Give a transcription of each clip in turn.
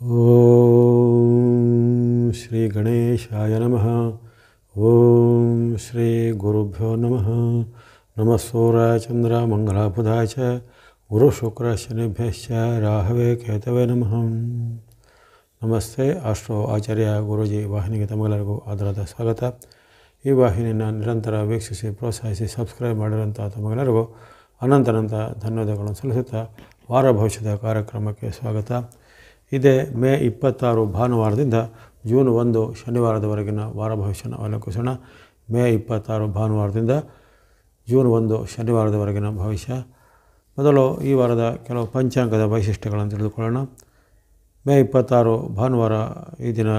ಓಂ ಶ್ರೀ ಗಣೇಶಾಯ ನಮಃ. ಓಂ ಶ್ರೀ ಗುರುಭ್ಯೋ ನಮಃ. ನಮಃ ಸೂರ್ಯಾಯ ಚಂದ್ರ ಮಂಗಳಾಬುಧಾಯ ಚ ಗುರು ಶುಕ್ರ ಶನಿಭ್ಯಶ್ಚ ರಾಹವೇ ಕೇತವೇ ನಮಃ. ನಮಸ್ತೆ. ಆಸ್ಟ್ರೋ ಆಚಾರ್ಯ ಗುರೂಜಿ ವಾಹಿನಿಗೆ ತಮಗೆಲ್ಲರಿಗೂ ಆದರದ ಸ್ವಾಗತ. ಈ ವಾಹಿನಿಯನ್ನು ನಿರಂತರ ವೀಕ್ಷಿಸಿ ಪ್ರೋತ್ಸಾಹಿಸಿ ಸಬ್ಸ್ಕ್ರೈಬ್ ಮಾಡಿರುವಂಥ ತಮಗೆಲ್ಲರಿಗೂ ಅನಂತ ಧನ್ಯವಾದಗಳನ್ನು ಸಲ್ಲಿಸುತ್ತಾ ವಾರ ಭವಿಷ್ಯದ ಕಾರ್ಯಕ್ರಮಕ್ಕೆ ಸ್ವಾಗತ. ಇದೇ ಮೇ 26 ಭಾನುವಾರದಿಂದ ಜೂನ್ 1 ಶನಿವಾರದವರೆಗಿನ ವಾರ ಭವಿಷ್ಯನ ಅವಲೋಕಿಸೋಣ. ಮೇ 26 ಭಾನುವಾರದಿಂದ ಜೂನ್ 1 ಶನಿವಾರದವರೆಗಿನ ಭವಿಷ್ಯ. ಮೊದಲು ಈ ವಾರದ ಕೆಲವು ಪಂಚಾಂಗದ ವೈಶಿಷ್ಟ್ಯಗಳನ್ನು ತಿಳಿದುಕೊಳ್ಳೋಣ. ಮೇ 26 ಭಾನುವಾರ ಈ ದಿನ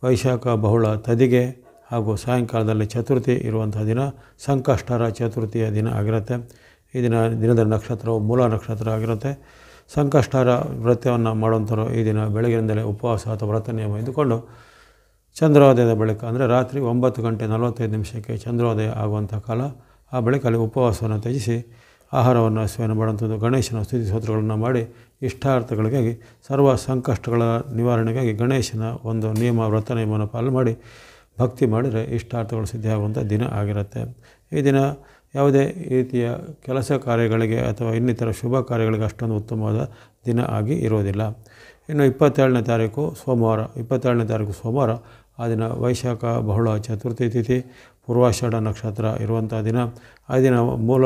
ವೈಶಾಖ ಬಹುಳ ತದಿಗೆ ಹಾಗೂ ಸಾಯಂಕಾಲದಲ್ಲಿ ಚತುರ್ಥಿ ಇರುವಂಥ ದಿನ, ಸಂಕಷ್ಟರ ಚತುರ್ಥಿಯ ದಿನ ಆಗಿರುತ್ತೆ. ಈ ದಿನದ ನಕ್ಷತ್ರವು ಮೂಲ ನಕ್ಷತ್ರ ಆಗಿರುತ್ತೆ. ಸಂಕಷ್ಟರ ವ್ರತವನ್ನು ಮಾಡುವಂಥವ್ರು ಈ ದಿನ ಬೆಳಗಿನಿಂದಲೇ ಉಪವಾಸ ಅಥವಾ ವ್ರತ ನಿಯಮ ಇದ್ದುಕೊಂಡು ಚಂದ್ರೋದಯದ ಬಳಿಕ ಅಂದರೆ ರಾತ್ರಿ 9:45 ಚಂದ್ರೋದಯ ಆಗುವಂಥ ಕಾಲ. ಆ ಬಳಿಕ ಅಲ್ಲಿ ಉಪವಾಸವನ್ನು ತ್ಯಜಿಸಿ ಆಹಾರವನ್ನು ಸೇವನೆ ಮಾಡುವಂಥದ್ದು, ಗಣೇಶನ ಸ್ತುತಿ ಸ್ತೋತ್ರಗಳನ್ನು ಮಾಡಿ ಇಷ್ಟಾರ್ಥಗಳಿಗಾಗಿ ಸರ್ವ ಸಂಕಷ್ಟಗಳ ನಿವಾರಣೆಗಾಗಿ ಗಣೇಶನ ಒಂದು ನಿಯಮ ವ್ರತ ನಿಯಮವನ್ನು ಪಾಲನೆ ಮಾಡಿ ಭಕ್ತಿ ಮಾಡಿದರೆ ಇಷ್ಟಾರ್ಥಗಳು ಸಿದ್ಧಿಯಾಗುವಂಥ ದಿನ ಆಗಿರುತ್ತೆ. ಈ ದಿನ ಯಾವುದೇ ರೀತಿಯ ಕೆಲಸ ಕಾರ್ಯಗಳಿಗೆ ಅಥವಾ ಇನ್ನಿತರ ಶುಭ ಕಾರ್ಯಗಳಿಗೆ ಅಷ್ಟೊಂದು ಉತ್ತಮವಾದ ದಿನ ಆಗಿ ಇರೋದಿಲ್ಲ. ಇನ್ನು 27ನೇ ತಾರೀಕು ಸೋಮವಾರ ಆ ದಿನ ವೈಶಾಖ ಬಹುಳ ಚತುರ್ಥಿ ತಿಥಿ, ಪೂರ್ವಾಷಾಢ ನಕ್ಷತ್ರ ಇರುವಂಥ ದಿನ. ಆ ದಿನ ಮೂಲ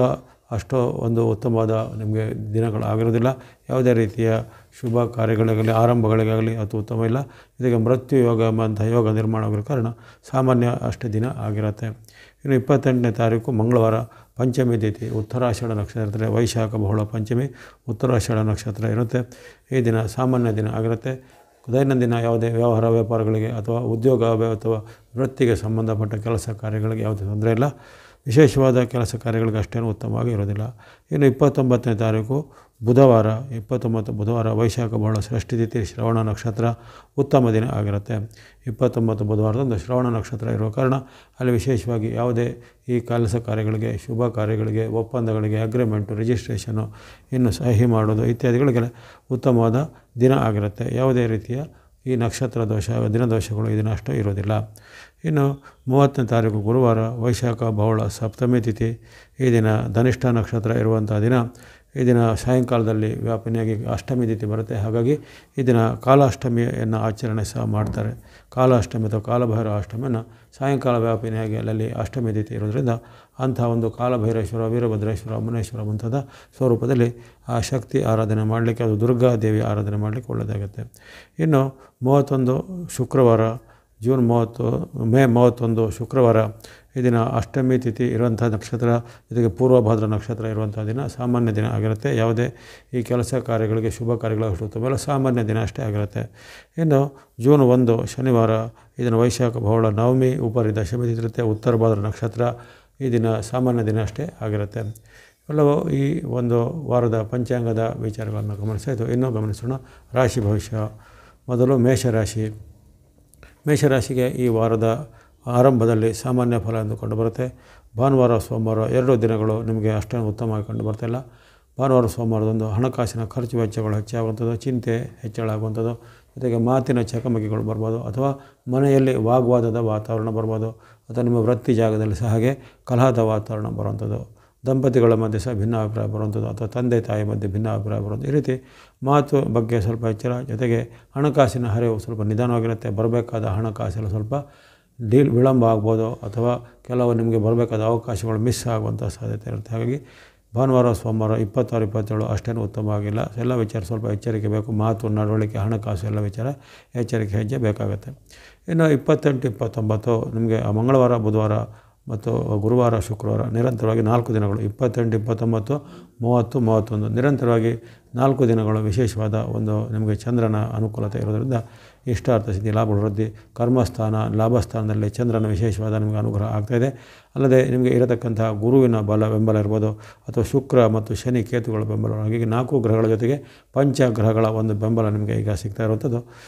ಅಷ್ಟೋ ಒಂದು ಉತ್ತಮವಾದ ನಿಮಗೆ ದಿನಗಳಾಗಿರೋದಿಲ್ಲ. ಯಾವುದೇ ರೀತಿಯ ಶುಭ ಕಾರ್ಯಗಳಿಗಾಗಲಿ ಆರಂಭಗಳಿಗಾಗಲಿ ಅದು ಉತ್ತಮ ಇಲ್ಲ. ಇದಕ್ಕೆ ಮೃತ್ಯು ಯೋಗ ಎಂಬಂಥ ಯೋಗ ನಿರ್ಮಾಣ ಆಗಿರೋ ಕಾರಣ ಸಾಮಾನ್ಯ ಅಷ್ಟೇ ದಿನ ಆಗಿರುತ್ತೆ. ಇನ್ನು 28ನೇ ತಾರೀಕು ಮಂಗಳವಾರ ಪಂಚಮಿ ತಿಥಿ, ಉತ್ತರಾಷಾಢ ನಕ್ಷತ್ರ, ವೈಶಾಖ ಬಹುಳ ಪಂಚಮಿ ಉತ್ತರಾಷಾಢ ನಕ್ಷತ್ರ ಇರುತ್ತೆ. ಈ ದಿನ ಸಾಮಾನ್ಯ ದಿನ ಆಗಿರುತ್ತೆ. ದೈನಂದಿನ ಯಾವುದೇ ವ್ಯವಹಾರ ವ್ಯಾಪಾರಗಳಿಗೆ ಅಥವಾ ಉದ್ಯೋಗ ಅಥವಾ ವೃತ್ತಿಗೆ ಸಂಬಂಧಪಟ್ಟ ಕೆಲಸ ಕಾರ್ಯಗಳಿಗೆ ಯಾವುದೇ ತೊಂದರೆ ಇಲ್ಲ. ವಿಶೇಷವಾದ ಕೆಲಸ ಕಾರ್ಯಗಳಿಗೆ ಅಷ್ಟೇನು ಉತ್ತಮವಾಗಿ ಇರೋದಿಲ್ಲ. ಇನ್ನು 29ನೇ ತಾರೀಕು ಬುಧವಾರ ವೈಶಾಖ ಬಹುಳ ಷಷ್ಠಿ ತಿಥಿ, ಶ್ರವಣ ನಕ್ಷತ್ರ ಉತ್ತಮ ದಿನ ಆಗಿರುತ್ತೆ. 29 ಬುಧವಾರದಂದು ಶ್ರವಣ ನಕ್ಷತ್ರ ಇರುವ ಕಾರಣ ಅಲ್ಲಿ ವಿಶೇಷವಾಗಿ ಯಾವುದೇ ಈ ಕೆಲಸ ಕಾರ್ಯಗಳಿಗೆ, ಶುಭ ಕಾರ್ಯಗಳಿಗೆ, ಒಪ್ಪಂದಗಳಿಗೆ, ಅಗ್ರಿಮೆಂಟು, ರಿಜಿಸ್ಟ್ರೇಷನು, ಇನ್ನು ಸಹಿ ಮಾಡೋದು ಇತ್ಯಾದಿಗಳಿಗೆ ಉತ್ತಮವಾದ ದಿನ ಆಗಿರುತ್ತೆ. ಯಾವುದೇ ರೀತಿಯ ಈ ನಕ್ಷತ್ರ ದೋಷ, ದಿನದೋಷಗಳು ಈ ದಿನ ಅಷ್ಟು ಇರೋದಿಲ್ಲ. ಇನ್ನು 30ನೇ ತಾರೀಕು ಗುರುವಾರ ವೈಶಾಖ ಬಹುಳ ಸಪ್ತಮಿ ತಿಥಿ, ಈ ದಿನ ಧನಿಷ್ಠ ನಕ್ಷತ್ರ ಇರುವಂಥ ದಿನ. ಈ ದಿನ ಸಾಯಂಕಾಲದಲ್ಲಿ ವ್ಯಾಪನೆಯಾಗಿ ಅಷ್ಟಮಿ ತಿಥಿ ಬರುತ್ತೆ. ಹಾಗಾಗಿ ಈ ದಿನ ಕಾಲಾಷ್ಟಮಿಯನ್ನು ಆಚರಣೆ ಸಹ ಮಾಡ್ತಾರೆ. ಕಾಲಾಷ್ಟಮಿ ಅಥವಾ ಕಾಲಭೈರವ ಅಷ್ಟಮಿಯನ್ನು ಸಾಯಂಕಾಲ ವ್ಯಾಪನೆಯಾಗಿ ಅಲ್ಲಲ್ಲಿ ಅಷ್ಟಮಿ ತಿಥಿ ಇರೋದರಿಂದ ಅಂಥ ಒಂದು ಕಾಲಭೈರೇಶ್ವರ, ವೀರಭದ್ರೇಶ್ವರ, ಮುನೇಶ್ವರ ಮುಂತಾದ ಸ್ವರೂಪದಲ್ಲಿ ಆ ಶಕ್ತಿ ಆರಾಧನೆ ಮಾಡಲಿಕ್ಕೆ, ಅದು ದುರ್ಗಾದೇವಿ ಆರಾಧನೆ ಮಾಡಲಿಕ್ಕೆ ಒಳ್ಳೆಯದಾಗುತ್ತೆ. ಇನ್ನು 31 ಶುಕ್ರವಾರ ಮೇ 31 ಶುಕ್ರವಾರ ಈ ದಿನ ಅಷ್ಟಮಿ ತಿಥಿ ಇರುವಂಥ ನಕ್ಷತ್ರ, ಜೊತೆಗೆ ಪೂರ್ವಭಾದ್ರ ನಕ್ಷತ್ರ ಇರುವಂಥ ದಿನ ಸಾಮಾನ್ಯ ದಿನ ಆಗಿರುತ್ತೆ. ಯಾವುದೇ ಈ ಕೆಲಸ ಕಾರ್ಯಗಳಿಗೆ, ಶುಭ ಕಾರ್ಯಗಳಿಗೆ ಅಷ್ಟು ಉತ್ತಮ ಇಲ್ಲ, ಸಾಮಾನ್ಯ ದಿನ ಅಷ್ಟೇ ಆಗಿರುತ್ತೆ. ಇನ್ನು ಜೂನ್ 1 ಶನಿವಾರ ಈ ದಿನ ವೈಶಾಖ ಬಹುಳ ನವಮಿ ಉಪರಿ ದಶಮಿ ತಿಥಿ ಇರುತ್ತೆ. ಉತ್ತರ ಭಾದ್ರ ನಕ್ಷತ್ರ ಈ ದಿನ ಸಾಮಾನ್ಯ ದಿನ ಅಷ್ಟೇ ಆಗಿರುತ್ತೆ. ಎಲ್ಲವೂ ಈ ಒಂದು ವಾರದ ಪಂಚಾಂಗದ ವಿಚಾರಗಳನ್ನು ಗಮನಿಸಾಯಿತು. ಇನ್ನೂ ಗಮನಿಸೋಣ ರಾಶಿ ಭವಿಷ್ಯ. ಮೊದಲು ಮೇಷರಾಶಿಗೆ ಈ ವಾರದ ಆರಂಭದಲ್ಲಿ ಸಾಮಾನ್ಯ ಫಲ ಎಂದು ಕಂಡುಬರುತ್ತೆ. ಭಾನುವಾರ ಸೋಮವಾರ 2 ದಿನಗಳು ನಿಮಗೆ ಅಷ್ಟೊಂದು ಉತ್ತಮವಾಗಿ ಕಂಡುಬರ್ತಾಯಿಲ್ಲ. ಭಾನುವಾರ ಸೋಮವಾರದಂದು ಹಣಕಾಸಿನ ಖರ್ಚು ವೆಚ್ಚಗಳು ಹೆಚ್ಚಾಗುವಂಥದ್ದು, ಚಿಂತೆ ಹೆಚ್ಚಳ ಆಗುವಂಥದ್ದು, ಜೊತೆಗೆ ಮಾತಿನ ಚಕಮಕಿಗಳು ಬರ್ಬೋದು, ಅಥವಾ ಮನೆಯಲ್ಲಿ ವಾಗ್ವಾದದ ವಾತಾವರಣ ಬರ್ಬೋದು, ಅಥವಾ ನಿಮ್ಮ ವೃತ್ತಿ ಜಾಗದಲ್ಲಿ ಸಹ ಹಾಗೆ ಕಲಹದ ವಾತಾವರಣ ಬರುವಂಥದ್ದು, ದಂಪತಿಗಳ ಮಧ್ಯೆ ಸಹ ಭಿನ್ನಾಭಿಪ್ರಾಯ ಬರುವಂಥದ್ದು, ಅಥವಾ ತಂದೆ ತಾಯಿ ಮಧ್ಯೆ ಭಿನ್ನಾಭಿಪ್ರಾಯ ಬರುವಂಥದ್ದು. ಈ ರೀತಿ ಮಾತು ಬಗ್ಗೆ ಸ್ವಲ್ಪ ಎಚ್ಚರ, ಜೊತೆಗೆ ಹಣಕಾಸಿನ ಹರಿವು ಸ್ವಲ್ಪ ನಿಧಾನವಾಗಿರುತ್ತೆ. ಬರಬೇಕಾದ ಹಣಕಾಸೆಲ್ಲ ಸ್ವಲ್ಪ ವಿಳಂಬ ಆಗ್ಬೋದು, ಅಥವಾ ಕೆಲವು ನಿಮಗೆ ಬರಬೇಕಾದ ಅವಕಾಶಗಳು ಮಿಸ್ ಆಗುವಂಥ ಸಾಧ್ಯತೆ ಇರುತ್ತೆ. ಹಾಗಾಗಿ ಭಾನುವಾರ ಸೋಮವಾರ 26, 27 ಅಷ್ಟೇನು ಉತ್ತಮವಾಗಿಲ್ಲ. ಎಲ್ಲ ವಿಚಾರ ಸ್ವಲ್ಪ ಎಚ್ಚರಿಕೆ ಬೇಕು. ಮಾತು, ನಡವಳಿಕೆ, ಹಣಕಾಸು ಎಲ್ಲ ವಿಚಾರ ಎಚ್ಚರಿಕೆ ಹೆಜ್ಜೆ ಬೇಕಾಗುತ್ತೆ. ಇನ್ನು 28, 29 ನಿಮಗೆ ಮಂಗಳವಾರ, ಬುಧವಾರ ಮತ್ತು ಗುರುವಾರ, ಶುಕ್ರವಾರ ನಿರಂತರವಾಗಿ 4 ದಿನಗಳು 28, 29, 30, 31 ನಿರಂತರವಾಗಿ 4 ದಿನಗಳು ವಿಶೇಷವಾದ ಒಂದು ನಿಮಗೆ ಚಂದ್ರನ ಅನುಕೂಲತೆ ಇರೋದರಿಂದ ಇಷ್ಟಾರ್ಥ ಸಿದ್ಧಿ, ಲಾಭ ವೃದ್ಧಿ, ಕರ್ಮಸ್ಥಾನ, ಲಾಭಸ್ಥಾನದಲ್ಲಿ ಚಂದ್ರನ ವಿಶೇಷವಾದ ನಿಮಗೆ ಅನುಗ್ರಹ ಆಗ್ತಾಯಿದೆ. ಅಲ್ಲದೆ ನಿಮಗೆ ಇರತಕ್ಕಂಥ ಗುರುವಿನ ಬೆಂಬಲ ಇರ್ಬೋದು, ಅಥವಾ ಶುಕ್ರ ಮತ್ತು ಶನಿ ಕೇತುಗಳ ಬೆಂಬಲ, ಹಾಗಾಗಿ 4 ಗ್ರಹಗಳ ಜೊತೆಗೆ ಪಂಚಗ್ರಹಗಳ ಒಂದು ಬೆಂಬಲ ನಿಮಗೆ ಈಗ ಸಿಗ್ತಾ ಇರುವಂಥದ್ದು.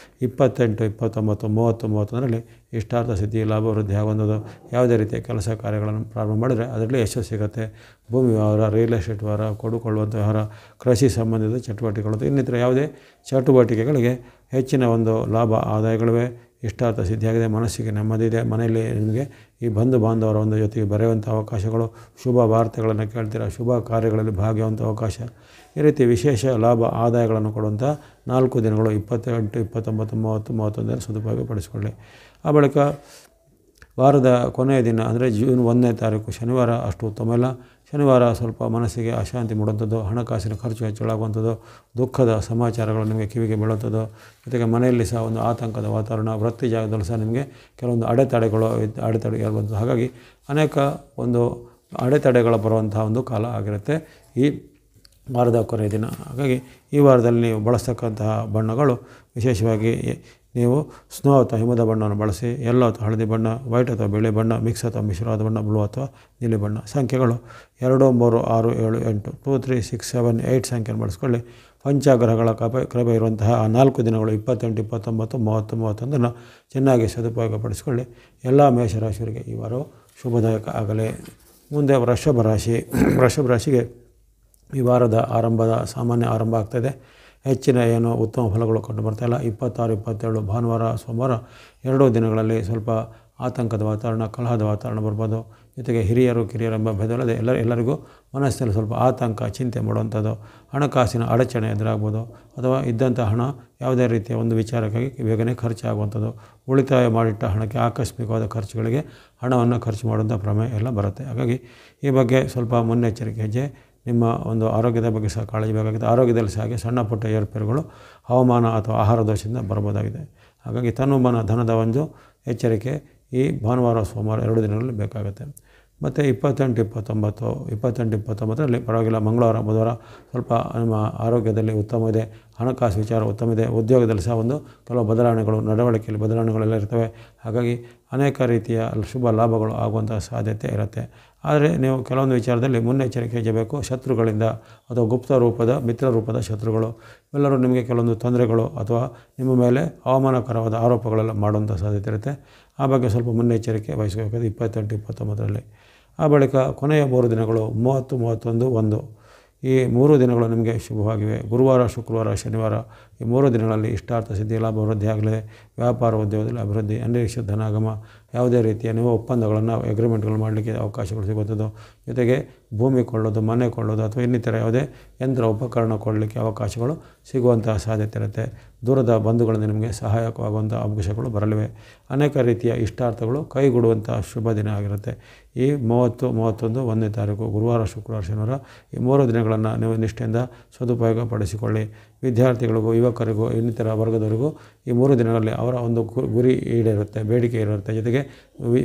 28, 29, 30, 31ರಲ್ಲಿ ಇಷ್ಟಾರ್ಥ ಸಿದ್ಧಿ, ಲಾಭ ವೃದ್ಧಿ ಆಗುವಂಥದ್ದು. ಯಾವುದೇ ರೀತಿಯ ಕೆಲಸ ಕಾರ್ಯಗಳನ್ನು ಪ್ರಾರಂಭ ಮಾಡಿದರೆ ಅದರಲ್ಲಿ ಯಶಸ್ಸು ಸಿಗುತ್ತೆ. ಭೂಮಿ ವ್ಯವಹಾರ, ರಿಯಲ್ ಎಸ್ಟೇಟ್ ವ್ಯವಹಾರ, ಕೊಡುಕೊಳ್ಳುವಂಥ ವ್ಯವಹಾರ, ಕೃಷಿ ಸಂಬಂಧಿತ ಚಟುವಟಿಕೆಗಳು, ಇನ್ನಿತರ ಯಾವುದೇ ಚಟುವಟಿಕೆಗಳಿಗೆ ಹೆಚ್ಚಿನ ಒಂದು ಲಾಭ ಆದಾಯಗಳಿವೆ. ಇಷ್ಟಾರ್ಥ ಸಿದ್ಧಿಯಾಗಿದೆ. ಮನಸ್ಸಿಗೆ ನೆಮ್ಮದಿ ಇದೆ. ಮನೆಯಲ್ಲಿ ನಿಮಗೆ ಈ ಬಂಧು ಬಾಂಧವರ ಒಂದು ಜೊತೆಗೆ ಬರೆಯುವಂಥ ಅವಕಾಶಗಳು, ಶುಭ ವಾರ್ತೆಗಳನ್ನು ಕೇಳ್ತೀರ, ಶುಭ ಕಾರ್ಯಗಳಲ್ಲಿ ಭಾಗಿಯಾಗುವಂಥ ಅವಕಾಶ, ಈ ರೀತಿ ವಿಶೇಷ ಲಾಭ ಆದಾಯಗಳನ್ನು ಕೊಡುವಂಥ 4 ದಿನಗಳು 28, 29, 30, 31 ಸದುಪಯೋಗ ಪಡಿಸಿಕೊಳ್ಳಿ. ಆ ಬಳಿಕ ವಾರದ ಕೊನೆಯ ದಿನ ಅಂದರೆ ಜೂನ್ 1ನೇ ತಾರೀಕು ಶನಿವಾರ ಅಷ್ಟು ಉತ್ತಮ ಇಲ್ಲ. ಶನಿವಾರ ಸ್ವಲ್ಪ ಮನಸ್ಸಿಗೆ ಅಶಾಂತಿ ಮೂಡುವಂಥದ್ದು, ಹಣಕಾಸಿನ ಖರ್ಚು ಹೆಚ್ಚಳಾಗುವಂಥದ್ದು, ದುಃಖದ ಸಮಾಚಾರಗಳು ನಿಮಗೆ ಕಿವಿಗೆ ಬೀಳುವಂಥದ್ದು, ಜೊತೆಗೆ ಮನೆಯಲ್ಲಿ ಸಹ ಒಂದು ಆತಂಕದ ವಾತಾವರಣ, ವೃತ್ತಿ ಜಾಗದಲ್ಲೂ ಸಹ ನಿಮಗೆ ಕೆಲವೊಂದು ಅಡೆತಡೆ ಇರುವಂಥದ್ದು. ಹಾಗಾಗಿ ಅನೇಕ ಒಂದು ಅಡೆತಡೆಗಳು ಬರುವಂಥ ಒಂದು ಕಾಲ ಆಗಿರುತ್ತೆ ಈ ವಾರದ ಕೊನೆಯ ದಿನ. ಹಾಗಾಗಿ ಈ ವಾರದಲ್ಲಿ ನೀವು ಬಳಸ್ತಕ್ಕಂತಹ ಬಣ್ಣಗಳು ವಿಶೇಷವಾಗಿ ನೀವು ಸ್ನೋ ಅಥವಾ ಹಿಮದ ಬಣ್ಣವನ್ನು ಬಳಸಿ, ಯೆಲ್ಲೋ ಅಥವಾ ಹಳದಿ ಬಣ್ಣ, ವೈಟ್ ಅಥವಾ ಬಿಳಿ ಬಣ್ಣ, ಮಿಕ್ಸ್ ಅಥವಾ ಮಿಶ್ರವಾದ ಬಣ್ಣ, ಬ್ಲೂ ಅಥವಾ ನೀಲಿ ಬಣ್ಣ. ಸಂಖ್ಯೆಗಳು 2, 3, 6, 7, 8, 2, 3, 6, 7, 8 ಸಂಖ್ಯೆಯನ್ನು ಬಳಸ್ಕೊಳ್ಳಿ. ಪಂಚಗ್ರಹಗಳ ಕೃಪೆ ಇರುವಂತಹ 4 ದಿನಗಳು 28, 29, 30, 31 ಚೆನ್ನಾಗಿ ಸದುಪಯೋಗಪಡಿಸಿಕೊಳ್ಳಿ. ಎಲ್ಲ ಮೇಷರಾಶಿಯವರಿಗೆ ಈ ವಾರವು ಶುಭದಾಯಕ ಆಗಲಿ. ಮುಂದೆ ವೃಷಭ ರಾಶಿಗೆ ಈ ವಾರದ ಸಾಮಾನ್ಯ ಆರಂಭ ಆಗ್ತಾಯಿದೆ. ಹೆಚ್ಚಿನ ಏನು ಉತ್ತಮ ಫಲಗಳು ಕಂಡು ಬರ್ತಾಯಿಲ್ಲ. 26, 27 ಭಾನುವಾರ ಸೋಮವಾರ 2 ದಿನಗಳಲ್ಲಿ ಸ್ವಲ್ಪ ಆತಂಕದ ವಾತಾವರಣ, ಕಲಹದ ವಾತಾವರಣ ಬರ್ಬೋದು. ಜೊತೆಗೆ ಹಿರಿಯರು ಕಿರಿಯರು ಎಂಬ ಭೇದವಿಲ್ಲದೆ ಎಲ್ಲರಿಗೂ ಮನಸ್ಸಿನಲ್ಲಿ ಸ್ವಲ್ಪ ಆತಂಕ, ಚಿಂತೆ ಮಾಡುವಂಥದ್ದು, ಹಣಕಾಸಿನ ಅಡಚಣೆ ಎದುರಾಗ್ಬೋದು, ಅಥವಾ ಇದ್ದಂಥ ಹಣ ಯಾವುದೇ ರೀತಿಯ ಒಂದು ವಿಚಾರಕ್ಕಾಗಿ ಬೇಗನೆ ಖರ್ಚಾಗುವಂಥದ್ದು, ಉಳಿತಾಯ ಮಾಡಿಟ್ಟ ಹಣಕ್ಕೆ ಆಕಸ್ಮಿಕವಾದ ಖರ್ಚುಗಳಿಗೆ ಹಣವನ್ನು ಖರ್ಚು ಮಾಡುವಂಥ ಪ್ರಮೇಯ ಎಲ್ಲ ಬರುತ್ತೆ. ಹಾಗಾಗಿ ಈ ಬಗ್ಗೆ ಸ್ವಲ್ಪ ಮುನ್ನೆಚ್ಚರಿಕೆ ಹೆಜ್ಜೆ. ನಿಮ್ಮ ಒಂದು ಆರೋಗ್ಯದ ಬಗ್ಗೆ ಸಹ ಕಾಳಜಿ ಬೇಕಾಗಿದೆ. ಆರೋಗ್ಯದಲ್ಲಿ ಸಹ ಹಾಗೆ ಸಣ್ಣ ಪುಟ್ಟ ಏರುಪೇರುಗಳು ಹವಾಮಾನ ಅಥವಾ ಆಹಾರ ದೋಷದಿಂದ ಬರ್ಬೋದಾಗಿದೆ. ಹಾಗಾಗಿ ತನುಮನ ಧನದ ಒಂದು ಎಚ್ಚರಿಕೆ ಈ ಭಾನುವಾರ ಸೋಮವಾರ 2 ದಿನಗಳಲ್ಲಿ ಬೇಕಾಗುತ್ತೆ. ಮತ್ತು 28, 29ರಲ್ಲಿ ಪರವಾಗಿಲ್ಲ. ಮಂಗಳವಾರ ಬುಧವಾರ ಸ್ವಲ್ಪ ನಮ್ಮ ಆರೋಗ್ಯದಲ್ಲಿ ಉತ್ತಮ ಇದೆ, ಹಣಕಾಸು ವಿಚಾರ ಉತ್ತಮ ಇದೆ, ಉದ್ಯೋಗದಲ್ಲಿ ಸಹ ಒಂದು ಕೆಲವು ಬದಲಾವಣೆಗಳು, ನಡವಳಿಕೆಯಲ್ಲಿ ಬದಲಾವಣೆಗಳೆಲ್ಲ ಇರ್ತವೆ. ಹಾಗಾಗಿ ಅನೇಕ ರೀತಿಯ ಶುಭ ಲಾಭಗಳು ಆಗುವಂಥ ಸಾಧ್ಯತೆ ಇರುತ್ತೆ. ಆದರೆ ನೀವು ಕೆಲವೊಂದು ವಿಚಾರದಲ್ಲಿ ಮುನ್ನೆಚ್ಚರಿಕೆ ಹೆಜ್ಜಬೇಕು. ಶತ್ರುಗಳಿಂದ ಅಥವಾ ಗುಪ್ತ ರೂಪದ ಮಿತ್ರ ರೂಪದ ಶತ್ರುಗಳು ಎಲ್ಲರೂ ನಿಮಗೆ ಕೆಲವೊಂದು ತೊಂದರೆಗಳು ಅಥವಾ ನಿಮ್ಮ ಮೇಲೆ ಅವಮಾನಕರವಾದ ಆರೋಪಗಳೆಲ್ಲ ಮಾಡುವಂಥ ಸಾಧ್ಯತೆ ಇರುತ್ತೆ. ಆ ಬಗ್ಗೆ ಸ್ವಲ್ಪ ಮುನ್ನೆಚ್ಚರಿಕೆ ವಹಿಸಬೇಕಾದ 28, 29ರಲ್ಲಿ. ಆ ಬಳಿಕ ಕೊನೆಯ 3 ದಿನಗಳು 30, 31, 1 ಈ 3 ದಿನಗಳು ನಿಮಗೆ ಶುಭವಾಗಿವೆ. ಗುರುವಾರ, ಶುಕ್ರವಾರ, ಶನಿವಾರ ಈ 3 ದಿನಗಳಲ್ಲಿ ಇಷ್ಟಾರ್ಥ ಸಿದ್ಧಿ, ಲಾಭ ವೃದ್ಧಿ ಆಗಲಿದೆ. ವ್ಯಾಪಾರ ಉದ್ಯೋಗದಲ್ಲಿ ಅಭಿವೃದ್ಧಿ, ಅನಿರೀಕ್ಷಿತ ಧನಾಗಮ, ಯಾವುದೇ ರೀತಿಯ ನೀವು ಒಪ್ಪಂದಗಳನ್ನು ಅಗ್ರಿಮೆಂಟ್ಗಳು ಮಾಡಲಿಕ್ಕೆ ಅವಕಾಶಗಳು ಸಿಗುತ್ತದೆ. ಜೊತೆಗೆ ಭೂಮಿ ಕೊಳ್ಳೋದು, ಮನೆ ಕೊಳ್ಳೋದು ಅಥವಾ ಇನ್ನಿತರ ಯಾವುದೇ ಯಂತ್ರ ಉಪಕರಣ ಕೊಳ್ಳಲಿಕ್ಕೆ ಅವಕಾಶಗಳು ಸಿಗುವಂತಹ ಸಾಧ್ಯತೆ ಇರುತ್ತೆ. ದೂರದ ಬಂಧುಗಳಿಂದ ನಿಮಗೆ ಸಹಾಯಕವಾಗುವಂಥ ಅವಕಾಶಗಳು ಬರಲಿವೆ. ಅನೇಕ ರೀತಿಯ ಇಷ್ಟಾರ್ಥಗಳು ಕೈಗೂಡುವಂಥ ಶುಭ ದಿನ ಆಗಿರುತ್ತೆ. ಈ 30, 31, 1ನೇ ತಾರೀಕು ಗುರುವಾರ, ಶುಕ್ರವಾರ, ಶನಿವಾರ ಈ 3 ದಿನಗಳನ್ನು ನೀವು ನಿಷ್ಠೆಯಿಂದ ಸದುಪಯೋಗ ಪಡಿಸಿಕೊಳ್ಳಿ. ವಿದ್ಯಾರ್ಥಿಗಳಿಗೂ, ಯುವಕರಿಗೂ, ಇನ್ನಿತರ ವರ್ಗದವರಿಗೂ ಈ 3 ದಿನಗಳಲ್ಲಿ ಅವರ ಒಂದು ಗುರಿ ಈಡೇರುತ್ತೆ, ಬೇಡಿಕೆ ಇರುತ್ತೆ. ಜೊತೆಗೆ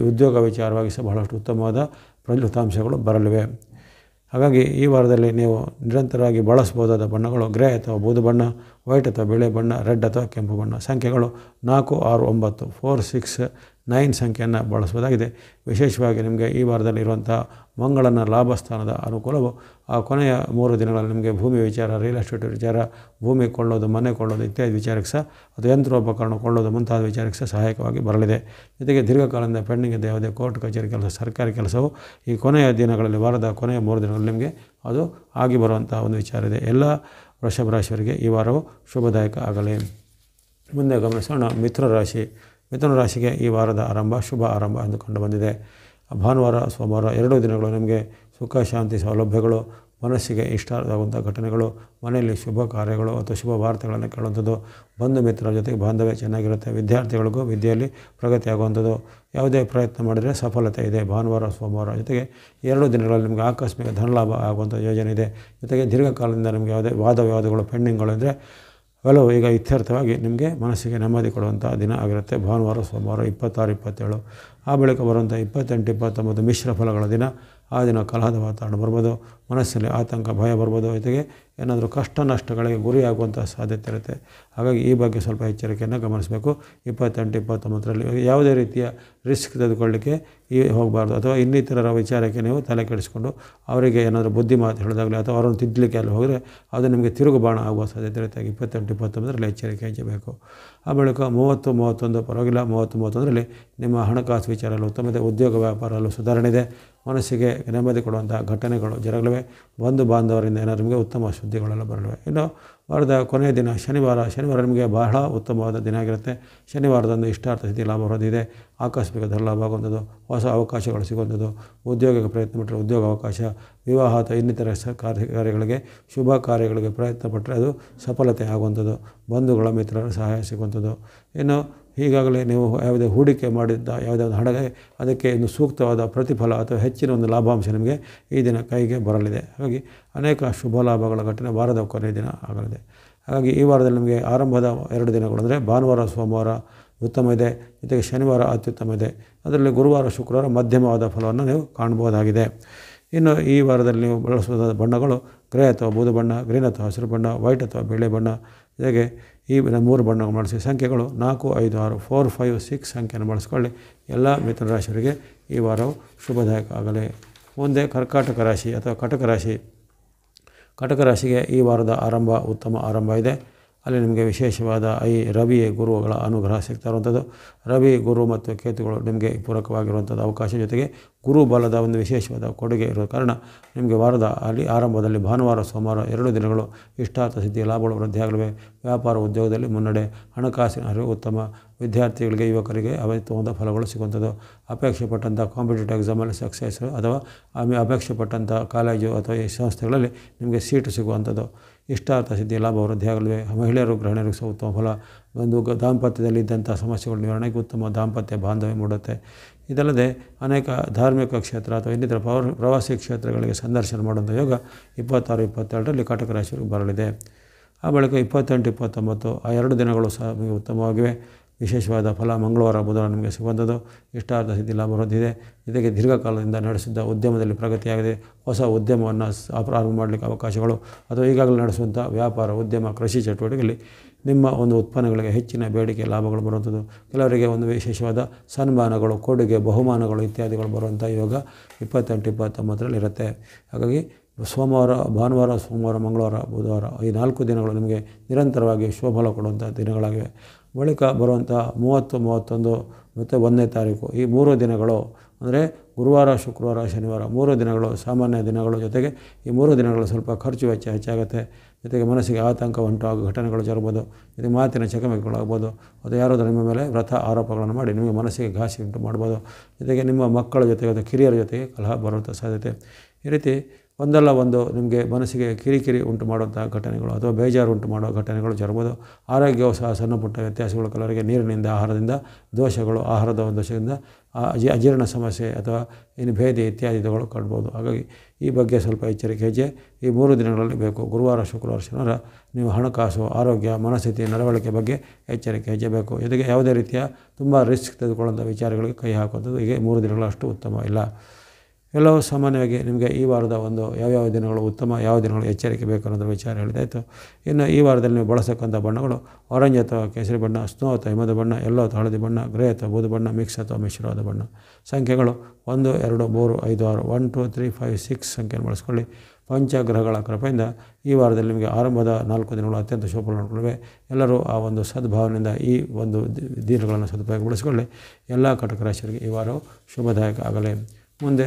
ಉದ್ಯೋಗ ವಿಚಾರವಾಗಿ ಸಹ ಬಹಳಷ್ಟು ಉತ್ತಮವಾದ ಫಲಿತಾಂಶಗಳು ಬರಲಿವೆ. ಹಾಗಾಗಿ ಈ ವಾರದಲ್ಲಿ ನೀವು ನಿರಂತರವಾಗಿ ಬಳಸ್ಬೋದಾದ ಬಣ್ಣಗಳು ಗ್ರೇ ಅಥವಾ ಬೂದು ಬಣ್ಣ, ವೈಟ್ ಅಥವಾ ಬಿಳಿ ಬಣ್ಣ, ರೆಡ್ ಅಥವಾ ಕೆಂಪು ಬಣ್ಣ. ಸಂಖ್ಯೆಗಳು 4, 6, 9, 4, 6, 9 ಸಂಖ್ಯೆಯನ್ನು ಬಳಸುವುದಾಗಿದೆ. ವಿಶೇಷವಾಗಿ ನಿಮಗೆ ಈ ವಾರದಲ್ಲಿ ಇರುವಂಥ ಮಂಗಳನ ಲಾಭಸ್ಥಾನದ ಅನುಕೂಲವು ಆ ಕೊನೆಯ 3 ದಿನಗಳಲ್ಲಿ ನಿಮಗೆ ಭೂಮಿ ವಿಚಾರ, ರಿಯಲ್ ಎಸ್ಟೇಟ್ ವಿಚಾರ, ಭೂಮಿ ಕೊಳ್ಳೋದು, ಮನೆ ಕೊಳ್ಳೋದು ಇತ್ಯಾದಿ ವಿಚಾರಕ್ಕೆ ಸಹ ಅಥವಾ ಯಂತ್ರೋಪಕರಣ ಕೊಳ್ಳೋದು ಮುಂತಾದ ವಿಚಾರಕ್ಕೆ ಸಹ ಸಹಾಯಕವಾಗಿ ಬರಲಿದೆ. ಜೊತೆಗೆ ದೀರ್ಘಕಾಲದಿಂದ ಪೆಂಡಿಂಗ್ ಇದೆ ಯಾವುದೇ ಕೋರ್ಟ್ ಕಚೇರಿ ಕೆಲಸ, ಸರ್ಕಾರಿ ಕೆಲಸವು ಈ ಕೊನೆಯ ದಿನಗಳಲ್ಲಿ, ವಾರದ ಕೊನೆಯ 3 ದಿನಗಳಲ್ಲಿ ನಿಮಗೆ ಅದು ಆಗಿ ಬರುವಂಥ ಒಂದು ವಿಚಾರ ಇದೆ. ಎಲ್ಲ ವೃಷಭ ರಾಶಿಯವರಿಗೆ ಈ ವಾರವು ಶುಭದಾಯಕ ಆಗಲಿ. ಮುಂದೆ ಗಮನಿಸೋಣ ಮಿಥುನ ರಾಶಿಗೆ ಈ ವಾರದ ಶುಭ ಆರಂಭ ಎಂದು ಕಂಡುಬಂದಿದೆ. ಭಾನುವಾರ, ಸೋಮವಾರ 2 ದಿನಗಳು ನಿಮಗೆ ಸುಖ, ಶಾಂತಿ, ಸೌಲಭ್ಯಗಳು, ಮನಸ್ಸಿಗೆ ಇಷ್ಟವಾಗುವಂಥ ಘಟನೆಗಳು, ಮನೆಯಲ್ಲಿ ಶುಭ ಕಾರ್ಯಗಳು ಅಥವಾ ಶುಭ ವಾರ್ತೆಗಳನ್ನು ಕೇಳುವಂಥದ್ದು, ಬಂಧು ಮಿತ್ರರ ಜೊತೆಗೆ ಬಾಂಧವ್ಯ ಚೆನ್ನಾಗಿರುತ್ತೆ. ವಿದ್ಯಾರ್ಥಿಗಳಿಗೂ ವಿದ್ಯೆಯಲ್ಲಿ ಪ್ರಗತಿ ಆಗುವಂಥದ್ದು, ಯಾವುದೇ ಪ್ರಯತ್ನ ಮಾಡಿದರೆ ಸಫಲತೆ ಇದೆ. ಭಾನುವಾರ, ಸೋಮವಾರ ಜೊತೆಗೆ 2 ದಿನಗಳಲ್ಲಿ ನಿಮಗೆ ಆಕಸ್ಮಿಕ ಧನಲಾಭ ಆಗುವಂಥ ಯೋಜನೆ ಇದೆ. ಜೊತೆಗೆ ದೀರ್ಘಕಾಲದಿಂದ ನಿಮಗೆ ಯಾವುದೇ ವಾದವಿವಾದಗಳು ಪೆಂಡಿಂಗ್ಗಳು ಇದ್ದರೆ ಅವೆಲ್ಲವೂ ಈಗ ಇತ್ಯರ್ಥವಾಗಿ ನಿಮಗೆ ಮನಸ್ಸಿಗೆ ನೆಮ್ಮದಿ ಕೊಡುವಂಥ ದಿನ ಆಗಿರುತ್ತೆ. ಭಾನುವಾರ, ಸೋಮವಾರ 26, 27 ಆ ಬಳಿಕ ಬರುವಂಥ 28, 29 ಮಿಶ್ರ ಫಲಗಳ ದಿನ. ಆ ದಿನ ಕಲಹದ ವಾತಾವರಣ ಬರ್ಬೋದು, ಮನಸ್ಸಲ್ಲಿ ಆತಂಕ, ಭಯ ಬರ್ಬೋದು. ಜೊತೆಗೆ ಏನಾದರೂ ಕಷ್ಟ ನಷ್ಟಗಳಿಗೆ ಗುರಿಯಾಗುವಂಥ ಸಾಧ್ಯತೆ ಇರುತ್ತೆ. ಹಾಗಾಗಿ ಈ ಬಗ್ಗೆ ಸ್ವಲ್ಪ ಎಚ್ಚರಿಕೆಯನ್ನು ಗಮನಿಸಬೇಕು. 28, 29ರಲ್ಲಿ ಯಾವುದೇ ರೀತಿಯ ರಿಸ್ಕ್ ತೆಗೆದುಕೊಳ್ಳಲಿಕ್ಕೆ ಹೋಗಬಾರ್ದು. ಅಥವಾ ಇನ್ನಿತರರ ವಿಚಾರಕ್ಕೆ ನೀವು ತಲೆ ಕೆಡಿಸಿಕೊಂಡು ಅವರಿಗೆ ಏನಾದರೂ ಬುದ್ಧಿ ಮಾತು ಹೇಳಿದಾಗಲಿ ಅಥವಾ ಅವರನ್ನು ತಿದ್ದಲಿಕ್ಕೆ ಅಲ್ಲಿ ಹೋದರೆ ಅದು ನಿಮಗೆ ತಿರುಗುಬಾಣ ಆಗುವ ಸಾಧ್ಯತೆ ಇರುತ್ತೆ. 28, 29ರಲ್ಲಿ ಎಚ್ಚರಿಕೆ ಹೆಚ್ಚಬೇಕು. ಆ ಬಳಿಕ 30, 31 ಪರವಾಗಿಲ್ಲ. 30, 31ರಲ್ಲಿ ನಿಮ್ಮ ಹಣಕಾಸು ವಿಚಾರಗಳು ಉತ್ತಮತೆ, ಉದ್ಯೋಗ ವ್ಯಾಪಾರಲ್ಲೂ ಸುಧಾರಣೆ ಇದೆ. ಮನಸ್ಸಿಗೆ ನೆಮ್ಮದಿ ಕೊಡುವಂಥ ಘಟನೆಗಳು ಜರಗಲಿವೆ. ಬಂಧು ಬಾಂಧವರಿಂದ ಏನಾದರೂ ನಿಮಗೆ ಉತ್ತಮ ಸುದ್ದಿಗಳೆಲ್ಲ ಬರಲಿವೆ. ಇನ್ನು ವಾರದ ಕೊನೆಯ ದಿನ ಶನಿವಾರ ನಿಮಗೆ ಬಹಳ ಉತ್ತಮವಾದ ದಿನ ಆಗಿರುತ್ತೆ. ಶನಿವಾರದಂದು ಇಷ್ಟಾರ್ಥ ಸಿದ್ಧಿ ಲಾಭ ಹೊರದಿದೆ. ಆಕಸ್ಮಿಕ ಧನಲಾಭ ಆಗುವಂಥದ್ದು, ಹೊಸ ಅವಕಾಶಗಳು ಸಿಗುವಂಥದ್ದು, ಉದ್ಯೋಗಕ್ಕೆ ಪ್ರಯತ್ನ ಪಟ್ಟರೆ ಉದ್ಯೋಗ ಅವಕಾಶ, ವಿವಾಹ ಅಥವಾ ಇನ್ನಿತರ ಕಾರ್ಯಗಳಿಗೆ ಶುಭ ಕಾರ್ಯಗಳಿಗೆ ಪ್ರಯತ್ನ ಪಟ್ಟರೆ ಅದು ಸಫಲತೆ ಆಗುವಂಥದ್ದು, ಬಂಧುಗಳ ಮಿತ್ರರ ಸಹಾಯ ಸಿಗುವಂಥದ್ದು. ಇನ್ನು ಈಗಾಗಲೇ ನೀವು ಯಾವುದೇ ಹೂಡಿಕೆ ಮಾಡಿದ್ದ ಯಾವುದೇ ಒಂದು ಹಣಗೆ ಅದಕ್ಕೆ ಇನ್ನು ಸೂಕ್ತವಾದ ಪ್ರತಿಫಲ ಅಥವಾ ಹೆಚ್ಚಿನ ಒಂದು ಲಾಭಾಂಶ ನಿಮಗೆ ಈ ದಿನ ಕೈಗೆ ಬರಲಿದೆ. ಹಾಗಾಗಿ ಅನೇಕ ಶುಭ ಲಾಭಗಳ ಘಟನೆ ವಾರದ ಕೊನೆಯ ದಿನ ಆಗಲಿದೆ. ಹಾಗಾಗಿ ಈ ವಾರದಲ್ಲಿ ನಿಮಗೆ ಆರಂಭದ 2 ದಿನಗಳು ಅಂದರೆ ಭಾನುವಾರ ಸೋಮವಾರ ಉತ್ತಮ ಇದೆ, ಜೊತೆಗೆ ಶನಿವಾರ ಅತ್ಯುತ್ತಮ ಇದೆ. ಅದರಲ್ಲಿ ಗುರುವಾರ ಶುಕ್ರವಾರ ಮಧ್ಯಮವಾದ ಫಲವನ್ನು ನೀವು ಕಾಣ್ಬೋದಾಗಿದೆ. ಇನ್ನು ಈ ವಾರದಲ್ಲಿ ನೀವು ಬಳಸುವ ಬಣ್ಣಗಳು ಗ್ರೇ ಅಥವಾ ಬೂದು ಬಣ್ಣ, ಗ್ರೀನ್ ಅಥವಾ ಹಸಿರು ಬಣ್ಣ, ವೈಟ್ ಅಥವಾ ಬಿಳಿ ಬಣ್ಣ, ಜೊತೆಗೆ ಈ 3 ಬಣ್ಣಗಳು ಬಳಸಿ. ಸಂಖ್ಯೆಗಳು 4, 5, 6, 4, 5, 6 ಸಂಖ್ಯೆಯನ್ನು ಬಳಸ್ಕೊಳ್ಳಿ. ಎಲ್ಲ ಮಿಥುನ ರಾಶಿಯವರಿಗೆ ಈ ವಾರವು ಶುಭದಾಯಕ ಆಗಲಿ. ಮುಂದೆ ಕರ್ಕಾಟಕ ರಾಶಿ ಅಥವಾ ಕಟಕ ರಾಶಿ. ಕಟಕ ರಾಶಿಗೆ ಈ ವಾರದ ಉತ್ತಮ ಆರಂಭ ಇದೆ. ಅಲ್ಲಿ ನಿಮಗೆ ವಿಶೇಷವಾದ ರವಿ ಗುರುಗಳ ಅನುಗ್ರಹ ಸಿಗ್ತಾ ಇರುವಂಥದ್ದು. ರವಿ ಗುರು ಮತ್ತು ಕೇತುಗಳು ನಿಮಗೆ ಪೂರಕವಾಗಿರುವಂಥದ್ದು ಅವಕಾಶ, ಜೊತೆಗೆ ಗುರು ಬಲದ ಒಂದು ವಿಶೇಷವಾದ ಕೊಡುಗೆ ಇರೋ ಕಾರಣ ನಿಮಗೆ ವಾರದ ಆರಂಭದಲ್ಲಿ ಭಾನುವಾರ ಸೋಮವಾರ 2 ದಿನಗಳು ಇಷ್ಟಾರ್ಥ ಸಿದ್ಧಿ ಲಾಭಗಳು ವೃದ್ಧಿಯಾಗಲಿವೆ. ವ್ಯಾಪಾರ ಉದ್ಯೋಗದಲ್ಲಿ ಮುನ್ನಡೆ, ಹಣಕಾಸಿನ ಅರಿವು ಉತ್ತಮ, ವಿದ್ಯಾರ್ಥಿಗಳಿಗೆ ಯುವಕರಿಗೆ ಅತ್ಯುತ್ತಮವಾದ ಫಲಗಳು ಸಿಗುವಂಥದ್ದು. ಅಪೇಕ್ಷೆ ಪಟ್ಟಂಥ ಕಾಂಪಿಟೇಟಿವ್ ಎಕ್ಸಾಮಲ್ಲಿ ಸಕ್ಸಸ್ ಅಥವಾ ಅಪೇಕ್ಷೆ ಪಟ್ಟಂಥ ಕಾಲೇಜು ಅಥವಾ ಈ ಸಂಸ್ಥೆಗಳಲ್ಲಿ ನಿಮಗೆ ಸೀಟು ಸಿಗುವಂಥದ್ದು. ಇಷ್ಟಾರ್ಥ ಸಿದ್ಧಿ ಲಾಭ ವೃದ್ಧಿಯಾಗಲಿವೆ. ಮಹಿಳೆಯರು ಗೃಹಿಣಿಯರಿಗೆ ಸಹ ಉತ್ತಮ ಫಲ. ಒಂದು ದಾಂಪತ್ಯದಲ್ಲಿ ಇದ್ದಂಥ ಸಮಸ್ಯೆಗಳ ನಿವಾರಣೆಗೆ ಉತ್ತಮ ದಾಂಪತ್ಯ ಬಾಂಧವ್ಯ ಮೂಡುತ್ತೆ. ಇದಲ್ಲದೆ ಅನೇಕ ಧಾರ್ಮಿಕ ಕ್ಷೇತ್ರ ಅಥವಾ ಇನ್ನಿತರ ಪ್ರವಾಸಿ ಕ್ಷೇತ್ರಗಳಿಗೆ ಸಂದರ್ಶನ ಮಾಡುವಂಥ ಯೋಗ 26, 27ರಲ್ಲಿ ಕಟಕ ರಾಶಿಯವರಿಗೆ ಬರಲಿದೆ. ಆ ಬಳಿಕ 28, 29 ಆ 2 ದಿನಗಳು ಸಹ ನಿಮಗೆ ಉತ್ತಮವಾಗಿವೆ. ವಿಶೇಷವಾದ ಫಲ ಮಂಗಳವಾರ ಬುಧವಾರ ನಿಮಗೆ ಸಿಗುವಂಥದ್ದು. ಇಷ್ಟಾರ್ಥ ಸಿದ್ಧಿ ಲಾಭ ಹೊಂದಿದೆ. ಜೊತೆಗೆ ದೀರ್ಘಕಾಲದಿಂದ ನಡೆಸಿದ್ದ ಉದ್ಯಮದಲ್ಲಿ ಪ್ರಗತಿಯಾಗಿದೆ. ಹೊಸ ಉದ್ಯಮವನ್ನು ಪ್ರಾರಂಭ ಮಾಡಲಿಕ್ಕೆ ಅವಕಾಶಗಳು ಅಥವಾ ಈಗಾಗಲೇ ನಡೆಸುವಂಥ ವ್ಯಾಪಾರ ಉದ್ಯಮ ಕೃಷಿ ಚಟುವಟಿಕೆಯಲ್ಲಿ ನಿಮ್ಮ ಒಂದು ಉತ್ಪನ್ನಗಳಿಗೆ ಹೆಚ್ಚಿನ ಬೇಡಿಕೆ ಲಾಭಗಳು ಬರುವಂಥದ್ದು. ಕೆಲವರಿಗೆ ಒಂದು ವಿಶೇಷವಾದ ಸನ್ಮಾನಗಳು, ಕೊಡುಗೆ, ಬಹುಮಾನಗಳು ಇತ್ಯಾದಿಗಳು ಬರುವಂಥ ಯೋಗ 28, 29ರಲ್ಲಿ ಇರುತ್ತೆ. ಹಾಗಾಗಿ ಭಾನುವಾರ ಸೋಮವಾರ ಮಂಗಳವಾರ ಬುಧವಾರ ಈ 4 ದಿನಗಳು ನಿಮಗೆ ನಿರಂತರವಾಗಿ ಶುಭಫಲ ಕೊಡುವಂಥ ದಿನಗಳಾಗಿವೆ. ಬಳಿಕ ಬರುವಂಥ 30, 31 ಮತ್ತು 1ನೇ ತಾರೀಕು ಈ 3 ದಿನಗಳು ಅಂದರೆ ಗುರುವಾರ ಶುಕ್ರವಾರ ಶನಿವಾರ 3 ದಿನಗಳು ಸಾಮಾನ್ಯ ದಿನಗಳು. ಜೊತೆಗೆ ಈ 3 ದಿನಗಳು ಸ್ವಲ್ಪ ಖರ್ಚು ವೆಚ್ಚ ಹೆಚ್ಚಾಗುತ್ತೆ. ಜೊತೆಗೆ ಮನಸ್ಸಿಗೆ ಆತಂಕ ಉಂಟಾಗುವ ಘಟನೆಗಳು ಜರಬಹುದು. ಜೊತೆಗೆ ಮಾತಿನ ಚಕಮಕಿಗಳಾಗ್ಬೋದು. ಅದು ಯಾರಾದರೂ ನಿಮ್ಮ ಮೇಲೆ ವ್ರತ ಆರೋಪಗಳನ್ನು ಮಾಡಿ ನಿಮಗೆ ಮನಸ್ಸಿಗೆ ಘಾಸಿ ಉಂಟು ಮಾಡ್ಬೋದು. ಜೊತೆಗೆ ನಿಮ್ಮ ಮಕ್ಕಳ ಜೊತೆಗೆ ಅಥವಾ ಕಿರಿಯರ ಜೊತೆಗೆ ಕಲಹ ಬರುವಂಥ ಸಾಧ್ಯತೆ. ಈ ರೀತಿ ಒಂದಲ್ಲ ಒಂದು ನಿಮಗೆ ಮನಸ್ಸಿಗೆ ಕಿರಿಕಿರಿ ಉಂಟು ಮಾಡುವಂಥ ಘಟನೆಗಳು ಅಥವಾ ಬೇಜಾರು ಉಂಟು ಮಾಡುವ ಘಟನೆಗಳು ಜರಬಹುದು. ಆರೋಗ್ಯವು ಸಹ ಸಣ್ಣ ಪುಟ್ಟ ವ್ಯತ್ಯಾಸಗಳು, ಕೆಲವರಿಗೆ ನೀರಿನಿಂದ ಆಹಾರದಿಂದ ದೋಷಗಳು, ಆಹಾರದ ದೋಷದಿಂದ ಅಜೀರ್ಣ ಸಮಸ್ಯೆ ಅಥವಾ ಇನ್ನು ಭೇದಿ ಇತ್ಯಾದಿಗಳು ಕಾಣ್ಬೋದು. ಹಾಗಾಗಿ ಈ ಬಗ್ಗೆ ಸ್ವಲ್ಪ ಎಚ್ಚರಿಕೆ ಹೆಜ್ಜೆ ಈ 3 ದಿನಗಳಲ್ಲಿ ಬೇಕು. ಗುರುವಾರ ಶುಕ್ರವಾರ ಶನಿವಾರ ನೀವು ಹಣಕಾಸು, ಆರೋಗ್ಯ, ಮನಸ್ಥಿತಿ, ನಡವಳಿಕೆ ಬಗ್ಗೆ ಎಚ್ಚರಿಕೆ ಹೆಜ್ಜೆ ಬೇಕು. ಜೊತೆಗೆ ಯಾವುದೇ ರೀತಿಯ ತುಂಬ ರಿಸ್ಕ್ ತೆಗೆದುಕೊಳ್ಳುವಂಥ ವಿಚಾರಗಳಿಗೆ ಕೈ ಹಾಕುವಂಥದ್ದು ಹೀಗೆ 3 ದಿನಗಳಷ್ಟು ಉತ್ತಮ ಇಲ್ಲ. ಎಲ್ಲವೂ ಸಾಮಾನ್ಯವಾಗಿ ನಿಮಗೆ ಈ ವಾರದ ಒಂದು ಯಾವ್ಯಾವ ದಿನಗಳು ಉತ್ತಮ, ಯಾವ ದಿನಗಳು ಎಚ್ಚರಿಕೆ ಬೇಕು ಅನ್ನೋದ್ರ ವಿಚಾರ ಹೇಳಿದಾಯಿತು. ಇನ್ನು ಈ ವಾರದಲ್ಲಿ ನೀವು ಬಳಸಕ್ಕಂಥ ಬಣ್ಣಗಳು ಆರೆಂಜ್ ಅಥವಾ ಕೇಸರಿ ಬಣ್ಣ, ಸ್ನೋ ಅಥವಾ ಹಿಮದ ಬಣ್ಣ, ಎಲ್ಲೋ ಅಥವಾ ಹಳದಿ ಬಣ್ಣ, ಗ್ರೇ ಅಥವಾ ಬೂದು ಬಣ್ಣ, ಮಿಕ್ಸ್ ಅಥವಾ ಮಿಶ್ರವಾದ ಬಣ್ಣ. ಸಂಖ್ಯೆಗಳು 1, 2, 3, 5, 6 1, 2, 3, 5, 6 ಸಂಖ್ಯೆಯನ್ನು ಬಳಸ್ಕೊಳ್ಳಿ. ಪಂಚಗ್ರಹಗಳ ಕೃಪೆಯಿಂದ ಈ ವಾರದಲ್ಲಿ ನಿಮಗೆ ಆರಂಭದ 4 ದಿನಗಳು ಅತ್ಯಂತ ಶುಭ ನೋಡಿಕೊಳ್ಳಿವೆ. ಎಲ್ಲರೂ ಆ ಒಂದು ಸದ್ಭಾವನೆಯಿಂದ ಈ ಒಂದು ದಿನಗಳನ್ನು ಸದುಪಯೋಗಗೊಳಿಸಿಕೊಳ್ಳಿ. ಎಲ್ಲ ಕಟಕ ರಾಶಿಯವರಿಗೆ ಈ ವಾರವು ಶುಭದಾಯಕ ಆಗಲಿ. ಮುಂದೆ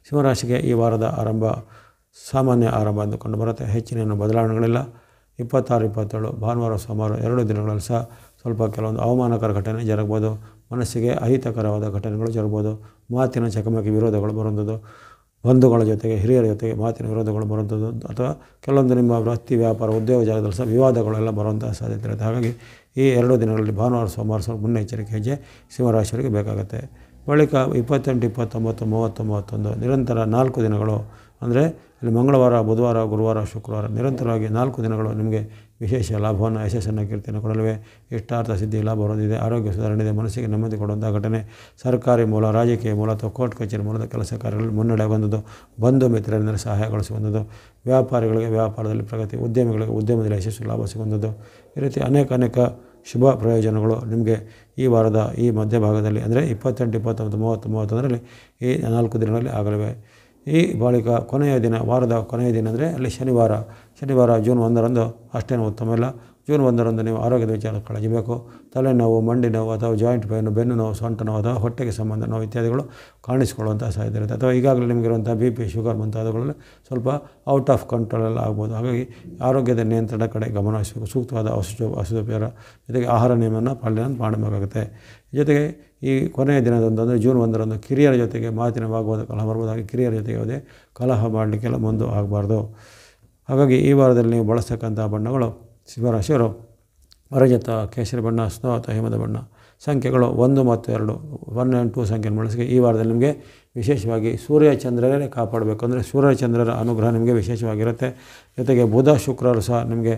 ಸಿಂಹರಾಶಿಗೆ ಈ ವಾರದ ಸಾಮಾನ್ಯ ಆರಂಭ ಅಂದುಕೊಂಡು ಬರುತ್ತೆ. ಹೆಚ್ಚಿನ ಬದಲಾವಣೆಗಳಿಲ್ಲ. 26, 27 ಭಾನುವಾರ ಸೋಮವಾರ 2 ದಿನಗಳಲ್ಲಿ ಸಹ ಸ್ವಲ್ಪ ಕೆಲವೊಂದು ಅವಮಾನಕರ ಘಟನೆ ಜರಗಬಹುದು. ಮನಸ್ಸಿಗೆ ಅಹಿತಕರವಾದ ಘಟನೆಗಳು ಜರಗಬಹುದು. ಮಾತಿನ ಚಕಮಕಿ ವಿರೋಧಗಳು ಬರುವಂಥದ್ದು, ಬಂಧುಗಳ ಜೊತೆಗೆ ಹಿರಿಯರ ಜೊತೆಗೆ ಮಾತಿನ ವಿರೋಧಗಳು ಬರುವಂಥದ್ದು ಅಥವಾ ಕೆಲವೊಂದು ನಿಮ್ಮ ವೃತ್ತಿ ವ್ಯಾಪಾರ ಉದ್ಯೋಗ ಜಾಗದಲ್ಲಿ ಸಹ ವಿವಾದಗಳೆಲ್ಲ ಬರುವಂಥ ಸಾಧ್ಯತೆ ಇರುತ್ತೆ. ಹಾಗಾಗಿ ಈ 2 ದಿನಗಳಲ್ಲಿ ಭಾನುವಾರ ಸೋಮವಾರ ಸ್ವಲ್ಪ ಮುನ್ನೆಚ್ಚರಿಕೆ ಹೆಜ್ಜೆ ಸಿಂಹರಾಶಿಯವರಿಗೆ ಬೇಕಾಗುತ್ತೆ. ಬಳಿಕ 28, 29, 30, 31 ನಿರಂತರ 4 ದಿನಗಳು ಅಂದರೆ ಇಲ್ಲಿ ಮಂಗಳವಾರ ಬುಧವಾರ ಗುರುವಾರ ಶುಕ್ರವಾರ ನಿರಂತರವಾಗಿ 4 ದಿನಗಳು ನಿಮಗೆ ವಿಶೇಷ ಲಾಭವನ್ನು, ಯಶಸ್ಸನ್ನು, ಕೀರ್ತಿಯನ್ನು ಕೊಡಲಿವೆ. ಇಷ್ಟಾರ್ಥ ಸಿದ್ಧಿ ಲಾಭ ಹೊಂದಿದೆ. ಆರೋಗ್ಯ ಸುಧಾರಣೆ ಇದೆ. ಮನಸ್ಸಿಗೆ ನೆಮ್ಮದಿ ಕೊಡುವಂಥ ಘಟನೆ, ಸರ್ಕಾರಿ ಮೂಲ, ರಾಜಕೀಯ ಮೂಲ ಅಥವಾ ಕೋರ್ಟ್ ಕಚೇರಿ ಮೂಲದ ಕೆಲಸ ಕಾರ್ಯಗಳಲ್ಲಿ ಮುನ್ನಡೆ ಬಂದದ್ದು, ಬಂಧು ಮಿತ್ರರಿಂದ ಸಹಾಯಗೊಳಿಸುವಂಥದ್ದು, ವ್ಯಾಪಾರಿಗಳಿಗೆ ವ್ಯಾಪಾರದಲ್ಲಿ ಪ್ರಗತಿ, ಉದ್ಯಮಿಗಳಿಗೆ ಉದ್ಯಮದಲ್ಲಿ ಯಶಸ್ಸು ಲಾಭ ಸಿಗುವಂಥದ್ದು. ಈ ರೀತಿ ಅನೇಕ ಶುಭ ಪ್ರಯೋಜನಗಳು ನಿಮಗೆ ಈ ವಾರದ ಈ ಮಧ್ಯಭಾಗದಲ್ಲಿ ಅಂದರೆ 28, 29, 30, 31ರಲ್ಲಿ ಈ 4 ದಿನಗಳಲ್ಲಿ ಆಗಲಿವೆ. ಈ ಬಳಿಕ ವಾರದ ಕೊನೆಯ ದಿನ ಅಂದರೆ ಅಲ್ಲಿ ಶನಿವಾರ ಜೂನ್ 1ರಂದು ಅಷ್ಟೇನು ಉತ್ತಮ ಇಲ್ಲ. ಜೂನ್ 1ರಂದು ನೀವು ಆರೋಗ್ಯದ ವಿಚಾರ ಕಾಳಜಿ ಬೇಕು. ತಲೆನೋವು, ಮಂಡಿ ನೋವು ಅಥವಾ ಜಾಯಿಂಟ್ ಪೇನು, ಬೆನ್ನು ನೋವು, ಸೊಂಟ ನೋವು ಅಥವಾ ಹೊಟ್ಟೆಗೆ ಸಂಬಂಧ ನೋವು ಇತ್ಯಾದಿಗಳು ಕಾಣಿಸಿಕೊಳ್ಳುವಂಥ ಸಾಧ್ಯತೆ ಇರುತ್ತೆ. ಅಥವಾ ಈಗಾಗಲೇ ನಿಮಗಿರುವಂಥ BP, ಶುಗರ್ ಮುಂತಾದವುಗಳಲ್ಲಿ ಸ್ವಲ್ಪ ಔಟ್ ಆಫ್ ಕಂಟ್ರೋಲೆಲ್ಲ ಆಗ್ಬೋದು. ಹಾಗಾಗಿ ಆರೋಗ್ಯದ ನಿಯಂತ್ರಣ ಕಡೆ ಗಮನ ಹರಿಸಬೇಕು. ಸೂಕ್ತವಾದ ಔಷಧೋಪಚಾರ ಜೊತೆಗೆ ಆಹಾರ ನಿಯಮವನ್ನು ಪಾಲನೆ ಮಾಡಬೇಕಾಗುತ್ತೆ. ಜೊತೆಗೆ ಈ ಕೊನೆಯ ದಿನದಂದು ಅಂದರೆ ಜೂನ್ 1ರಂದು ಕಿರಿಯರ ಜೊತೆಗೆ ಮಾತಿನ ವಾಗ್ವಾದ ಕಲಹ ಬರ್ಬೋದು. ಹಾಗೆ ಕಿರಿಯರ ಜೊತೆಗೆ ಯಾವುದೇ ಕಲಹ ಮಾಡಲಿಕ್ಕೆಲ್ಲ ಮುಂದೆ ಆಗಬಾರ್ದು. ಹಾಗಾಗಿ ಈ ವಾರದಲ್ಲಿ ನೀವು ಬಳಸ್ತಕ್ಕಂಥ ಬಣ್ಣಗಳು ಸಿಂಹರಾಶಿಯವರು ರಜತ, ಕೇಸರಿ ಬಣ್ಣ, ಸ್ನೋ ಅಥವಾ ಹಿಮದ ಬಣ್ಣ. ಸಂಖ್ಯೆಗಳು 1 ಮತ್ತು 2, 1 and 2 ಸಂಖ್ಯೆಯನ್ನು ಬಳಸಿ ಈ ವಾರದಲ್ಲಿ ನಿಮಗೆ ವಿಶೇಷವಾಗಿ ಸೂರ್ಯ ಚಂದ್ರರೇ ಕಾಪಾಡಬೇಕು. ಅಂದರೆ ಸೂರ್ಯ ಚಂದ್ರರ ಅನುಗ್ರಹ ನಿಮಗೆ ವಿಶೇಷವಾಗಿರುತ್ತೆ. ಜೊತೆಗೆ ಬುಧ ಶುಕ್ರರು ಸಹ ನಿಮಗೆ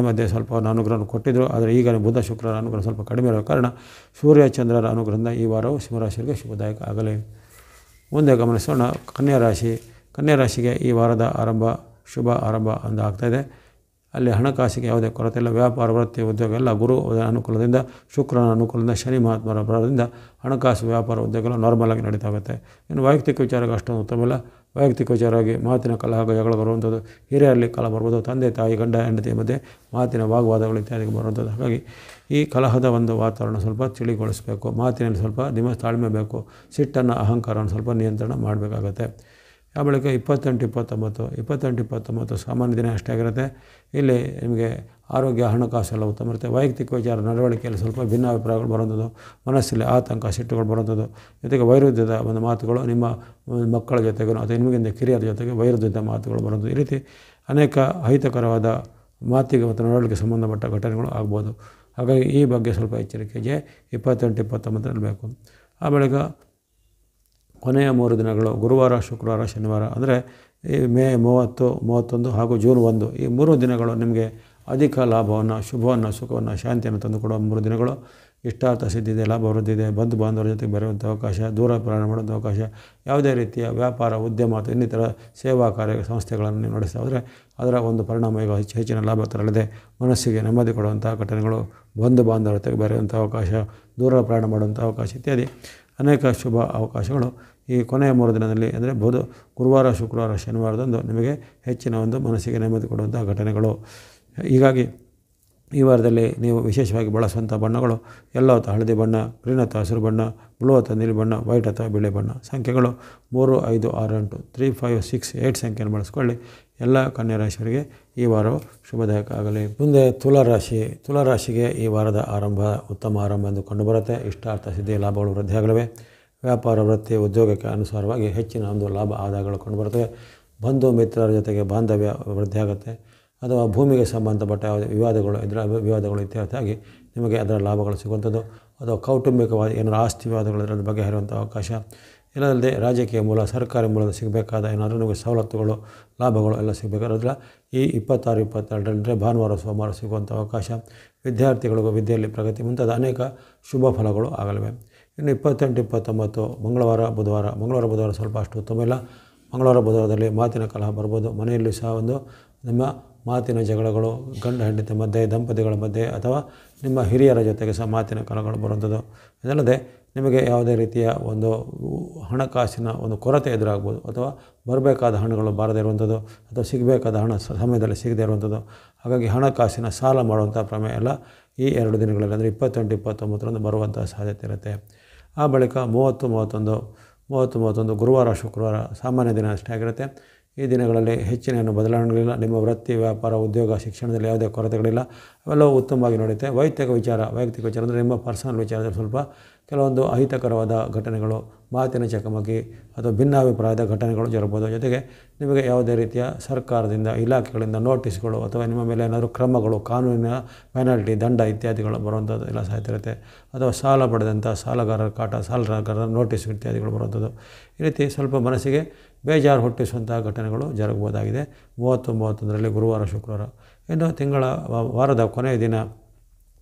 ಮಧ್ಯೆ ಸ್ವಲ್ಪ ಅನುಗ್ರಹ ಕೊಟ್ಟಿದ್ದರು. ಆದರೆ ಈಗ ಬುಧ ಶುಕ್ರರ ಅನುಗ್ರಹ ಸ್ವಲ್ಪ ಕಡಿಮೆ ಇರೋ ಕಾರಣ ಸೂರ್ಯ ಚಂದ್ರರ ಅನುಗ್ರಹದಿಂದ ಈ ವಾರವು ಸಿಂಹರಾಶಿಯವರಿಗೆ ಶುಭದಾಯಕ ಆಗಲಿ. ಮುಂದೆ ಗಮನಿಸೋಣ ಕನ್ಯಾ ರಾಶಿ. ಕನ್ಯಾ ರಾಶಿಗೆ ಈ ವಾರದ ಶುಭ ಆರಂಭ ಅಂತ ಆಗ್ತಾಯಿದೆ. ಅಲ್ಲಿ ಹಣಕಾಸಿಗೆ ಯಾವುದೇ ಕೊರತೆ ಇಲ್ಲ. ವ್ಯಾಪಾರ, ವೃತ್ತಿ, ಉದ್ಯೋಗ ಎಲ್ಲ ಗುರು ಅನುಕೂಲದಿಂದ, ಶುಕ್ರನ ಅನುಕೂಲದಿಂದ, ಶನಿ ಮಹಾತ್ಮರ ಬರೋದ್ರಿಂದ ಹಣಕಾಸು, ವ್ಯಾಪಾರ, ಉದ್ಯೋಗ ನಾರ್ಮಲ್ ಆಗಿ ನಡೀತಾ ಹೋಗುತ್ತೆ. ಇನ್ನು ವೈಯಕ್ತಿಕ ವಿಚಾರಕ್ಕೆ ಅಷ್ಟೊಂದು ಉತ್ತಮ ಇಲ್ಲ. ವೈಯಕ್ತಿಕ ವಿಚಾರವಾಗಿ ಮಾತಿನ ಕಲಹ, ಜಗಳ ಬರುವಂಥದ್ದು, ಹಿರಿಯರಲ್ಲಿ ಕಲಹ ಬರ್ಬೋದು, ತಂದೆ ತಾಯಿ, ಗಂಡ ಹೆಂಡತಿ ಮಧ್ಯೆ ಮಾತಿನ ವಾಗ್ವಾದಗಳು ಇತ್ಯಾದಿ ಬರುವಂಥದ್ದು. ಹಾಗಾಗಿ ಈ ಕಲಹದ ಒಂದು ವಾತಾವರಣ ಸ್ವಲ್ಪ ತಿಳಿಗೊಳಿಸಬೇಕು. ಮಾತಿನಲ್ಲಿ ಸ್ವಲ್ಪ ತಾಳ್ಮೆ ಬೇಕು. ಸಿಟ್ಟನ್ನು, ಅಹಂಕಾರವನ್ನು ಸ್ವಲ್ಪ ನಿಯಂತ್ರಣ ಮಾಡಬೇಕಾಗತ್ತೆ. ಆ ಬಳಿಕ 28-29 ಸಾಮಾನ್ಯ ದಿನ ಅಷ್ಟೇ ಆಗಿರುತ್ತೆ. ಇಲ್ಲಿ ನಿಮಗೆ ಆರೋಗ್ಯ, ಹಣಕಾಸು ಎಲ್ಲ ಉತ್ತಮ ಇರುತ್ತೆ. ವೈಯಕ್ತಿಕ ವಿಚಾರ, ನಡವಳಿಕೆಯಲ್ಲಿ ಸ್ವಲ್ಪ ಭಿನ್ನಾಭಿಪ್ರಾಯಗಳು ಬರುವಂಥದ್ದು, ಮನಸ್ಸಲ್ಲಿ ಆತಂಕ, ಸಿಟ್ಟುಗಳು ಬರುವಂಥದ್ದು, ಜೊತೆಗೆ ವೈರುಧ್ಯದ ಒಂದು ಮಾತುಗಳು ನಿಮ್ಮ ಮಕ್ಕಳ ಜೊತೆಗೂ ಅಥವಾ ನಿಮಗಿಂತ ಕಿರಿಯರ ಜೊತೆಗೆ ವೈರುಧ್ಯದ ಮಾತುಗಳು ಬರುವಂಥದ್ದು. ಈ ರೀತಿ ಅನೇಕ ಅಹಿತಕರವಾದ ಮಾತಿಗೆ ಮತ್ತು ನಡವಳಿಕೆ ಸಂಬಂಧಪಟ್ಟ ಘಟನೆಗಳು ಆಗ್ಬೋದು. ಹಾಗಾಗಿ ಈ ಬಗ್ಗೆ ಸ್ವಲ್ಪ ಎಚ್ಚರಿಕೆಗೆ 28-29 ಬೇಕು. ಆ ಬಳಿಕ ಕೊನೆಯ 3 ದಿನಗಳು ಗುರುವಾರ, ಶುಕ್ರವಾರ, ಶನಿವಾರ ಅಂದರೆ ಈ ಮೇ 30, 31 ಹಾಗೂ ಜೂನ್ 1 ಈ 3 ದಿನಗಳು ನಿಮಗೆ ಅಧಿಕ ಲಾಭವನ್ನು, ಶುಭವನ್ನು, ಸುಖವನ್ನು, ಶಾಂತಿಯನ್ನು ತಂದುಕೊಡುವ 3 ದಿನಗಳು. ಇಷ್ಟಾರ್ಥ ಸಿದ್ಧಿದೆ, ಲಾಭ ವೃದ್ಧಿದೆ, ಬಂಧು ಬಾಂಧವರ ಜೊತೆಗೆ ಬರೆಯುವಂಥ ಅವಕಾಶ, ದೂರ ಪ್ರಯಾಣ ಮಾಡುವಂಥ ಅವಕಾಶ, ಯಾವುದೇ ರೀತಿಯ ವ್ಯಾಪಾರ, ಉದ್ಯಮ ಅಥವಾ ಇನ್ನಿತರ ಸೇವಾ ಕಾರ್ಯ ಸಂಸ್ಥೆಗಳನ್ನು ನೀವು ನಡೆಸ್ತಾ ಹೋದರೆ ಅದರ ಒಂದು ಪರಿಣಾಮ ಈಗ ಹೆಚ್ಚಿನ ಲಾಭ ತರಲಿದೆ. ಮನಸ್ಸಿಗೆ ನೆಮ್ಮದಿ ಕೊಡುವಂಥ ಘಟನೆಗಳು, ಬಂಧು ಬಾಂಧವರ ಜೊತೆಗೆ ಬರೆಯುವಂಥ ಅವಕಾಶ, ದೂರ ಪ್ರಯಾಣ ಮಾಡುವಂಥ ಅವಕಾಶ ಇತ್ಯಾದಿ ಅನೇಕ ಶುಭ ಅವಕಾಶಗಳು ಈ ಕೊನೆಯ 3 ದಿನದಲ್ಲಿ ಅಂದರೆ ಗುರುವಾರ, ಶುಕ್ರವಾರ, ಶನಿವಾರದಂದು ನಿಮಗೆ ಹೆಚ್ಚಿನ ಒಂದು ಮನಸ್ಸಿಗೆ ನೆಮ್ಮದಿ ಕೊಡುವಂಥ ಘಟನೆಗಳು. ಹೀಗಾಗಿ ಈ ವಾರದಲ್ಲಿ ನೀವು ವಿಶೇಷವಾಗಿ ಬಳಸುವಂಥ ಬಣ್ಣಗಳು ಯೆಲ್ಲೋ ಅಥವಾ ಹಳದಿ ಬಣ್ಣ, ಗ್ರೀನ್ ಅಥವಾ ಹಸಿರು ಬಣ್ಣ, ಬ್ಲೂ ಅಥವಾ ನೀಲಿ ಬಣ್ಣ, ವೈಟ್ ಅಥವಾ ಬಿಳಿ ಬಣ್ಣ. ಸಂಖ್ಯೆಗಳು 3, 5, 6, 8, 3, 5, 6, 8 ಸಂಖ್ಯೆಯನ್ನು ಬಳಸ್ಕೊಳ್ಳಿ. ಎಲ್ಲ ಕನ್ಯಾ ರಾಶಿಯವರಿಗೆ ಈ ವಾರವು ಶುಭದಾಯಕ ಆಗಲಿ. ಮುಂದೆ ತುಲಾರಾಶಿಗೆ ಈ ವಾರದ ಉತ್ತಮ ಆರಂಭ ಎಂದು ಕಂಡುಬರುತ್ತೆ. ಇಷ್ಟಾರ್ಥ ಸಿದ್ಧಿ, ಲಾಭಗಳು ವೃದ್ಧಿಯಾಗಲಿವೆ. ವ್ಯಾಪಾರ, ವೃತ್ತಿ, ಉದ್ಯೋಗಕ್ಕೆ ಅನುಸಾರವಾಗಿ ಹೆಚ್ಚಿನ ಒಂದು ಲಾಭ ಆದಾಯಗಳು ಕಂಡುಬರುತ್ತವೆ. ಬಂಧು ಮಿತ್ರರ ಜೊತೆಗೆ ಬಾಂಧವ್ಯ ವೃದ್ಧಿಯಾಗುತ್ತೆ. ಅಥವಾ ಭೂಮಿಗೆ ಸಂಬಂಧಪಟ್ಟ ಯಾವುದೇ ವಿವಾದಗಳು ಇತ್ಯರ್ಥವಾಗಿ ನಿಮಗೆ ಅದರ ಲಾಭಗಳು ಸಿಗುವಂಥದ್ದು. ಅಥವಾ ಕೌಟುಂಬಿಕವಾದ ಏನಾದರೂ ಆಸ್ತಿ ವಿವಾದಗಳು ಇದರ ಬಗ್ಗೆ ಇರುವಂಥ ಅವಕಾಶ. ಇಲ್ಲದೆ ರಾಜಕೀಯ ಮೂಲ, ಸರ್ಕಾರಿ ಮೂಲದ ಸಿಗಬೇಕಾದ ಏನಾದರೂ ನಿಮಗೆ ಸವಲತ್ತುಗಳು, ಲಾಭಗಳು ಎಲ್ಲ ಸಿಗಬೇಕಾದ್ರಲ್ಲ ಈ 26, 22 ಭಾನುವಾರ, ಸೋಮವಾರ ಸಿಗುವಂಥ ಅವಕಾಶ. ವಿದ್ಯಾರ್ಥಿಗಳಿಗೂ ವಿದ್ಯೆಯಲ್ಲಿ ಪ್ರಗತಿ ಮುಂತಾದ ಅನೇಕ ಶುಭ ಫಲಗಳು ಆಗಲಿವೆ. ಇನ್ನು 28, 29 ಮಂಗಳವಾರ, ಬುಧವಾರ ಸ್ವಲ್ಪ ಅಷ್ಟು ಉತ್ತಮ ಇಲ್ಲ. ಮಂಗಳವಾರ, ಬುಧವಾರದಲ್ಲಿ ಮಾತಿನ ಕಲಹ ಬರ್ಬೋದು. ಮನೆಯಲ್ಲಿ ಸಹ ನಿಮ್ಮ ಮಾತಿನ ಜಗಳಗಳು, ಗಂಡ ಹೆಂಡತಿ ಮಧ್ಯೆ, ದಂಪತಿಗಳ ಮಧ್ಯೆ ಅಥವಾ ನಿಮ್ಮ ಹಿರಿಯರ ಜೊತೆಗೆ ಸಹ ಮಾತಿನ ಕಲಹಗಳು ಬರುವಂಥದ್ದು. ಇದಲ್ಲದೆ ನಿಮಗೆ ಯಾವುದೇ ರೀತಿಯ ಒಂದು ಹಣಕಾಸಿನ ಒಂದು ಕೊರತೆ ಎದುರಾಗ್ಬೋದು. ಅಥವಾ ಬರಬೇಕಾದ ಹಣಗಳು ಬಾರದೇ ಇರುವಂಥದ್ದು, ಅಥವಾ ಸಿಗಬೇಕಾದ ಹಣ ಸಮಯದಲ್ಲಿ ಸಿಗದೇ ಇರುವಂಥದ್ದು. ಹಾಗಾಗಿ ಹಣಕಾಸಿನ ಸಾಲ ಮಾಡುವಂಥ ಪ್ರಮೇಯ ಎಲ್ಲ ಈ 2 ದಿನಗಳಲ್ಲಿ ಅಂದರೆ 28, 29 ಬರುವಂಥ ಸಾಧ್ಯತೆ ಇರುತ್ತೆ. ಆ ಬಳಿಕ 30, 31 ಗುರುವಾರ, ಶುಕ್ರವಾರ ಸಾಮಾನ್ಯ ದಿನ ಅಷ್ಟೇ ಆಗಿರುತ್ತೆ. ಈ ದಿನಗಳಲ್ಲಿ ಹೆಚ್ಚಿನ ಬದಲಾವಣೆಗಳಿಲ್ಲ. ನಿಮ್ಮ ವೃತ್ತಿ, ವ್ಯಾಪಾರ, ಉದ್ಯೋಗ, ಶಿಕ್ಷಣದಲ್ಲಿ ಯಾವುದೇ ಕೊರತೆಗಳಿಲ್ಲ. ಅವೆಲ್ಲವೂ ಉತ್ತಮವಾಗಿ ನಡೆಯುತ್ತೆ. ವೈಯಕ್ತಿಕ ವಿಚಾರ ಅಂದರೆ ನಿಮ್ಮ ಪರ್ಸನಲ್ ವಿಚಾರದಲ್ಲಿ ಸ್ವಲ್ಪ ಕೆಲವೊಂದು ಅಹಿತಕರವಾದ ಘಟನೆಗಳು, ಮಾತಿನ ಚಕಮಕಿ ಅಥವಾ ಭಿನ್ನಾಭಿಪ್ರಾಯದ ಘಟನೆಗಳು ಜರುಗಬಹುದು. ಜೊತೆಗೆ ನಿಮಗೆ ಯಾವುದೇ ರೀತಿಯ ಸರ್ಕಾರದಿಂದ, ಇಲಾಖೆಗಳಿಂದ ನೋಟಿಸ್ಗಳು ಅಥವಾ ನಿಮ್ಮ ಮೇಲೆ ಏನಾದರೂ ಕ್ರಮಗಳು, ಕಾನೂನಿನ ಪೆನಾಲ್ಟಿ, ದಂಡ ಇತ್ಯಾದಿಗಳು ಬರುವಂಥದ್ದು ಎಲ್ಲ ಸಾಧ್ಯತೆ ಇರುತ್ತೆ. ಅಥವಾ ಸಾಲ ಪಡೆದಂಥ ಸಾಲಗಾರರ ಕಾಟ, ಸಾಲಗಾರರ ನೋಟಿಸ್ ಇತ್ಯಾದಿಗಳು ಬರುವಂಥದ್ದು. ಈ ರೀತಿ ಸ್ವಲ್ಪ ಮನಸ್ಸಿಗೆ ಬೇಜಾರು ಹುಟ್ಟಿಸುವಂಥ ಘಟನೆಗಳು ಜರುಗಬಹುದಾಗಿದೆ 30, 31ರಲ್ಲಿ ಗುರುವಾರ, ಶುಕ್ರವಾರ. ಇನ್ನು ವಾರದ ಕೊನೆಯ ದಿನ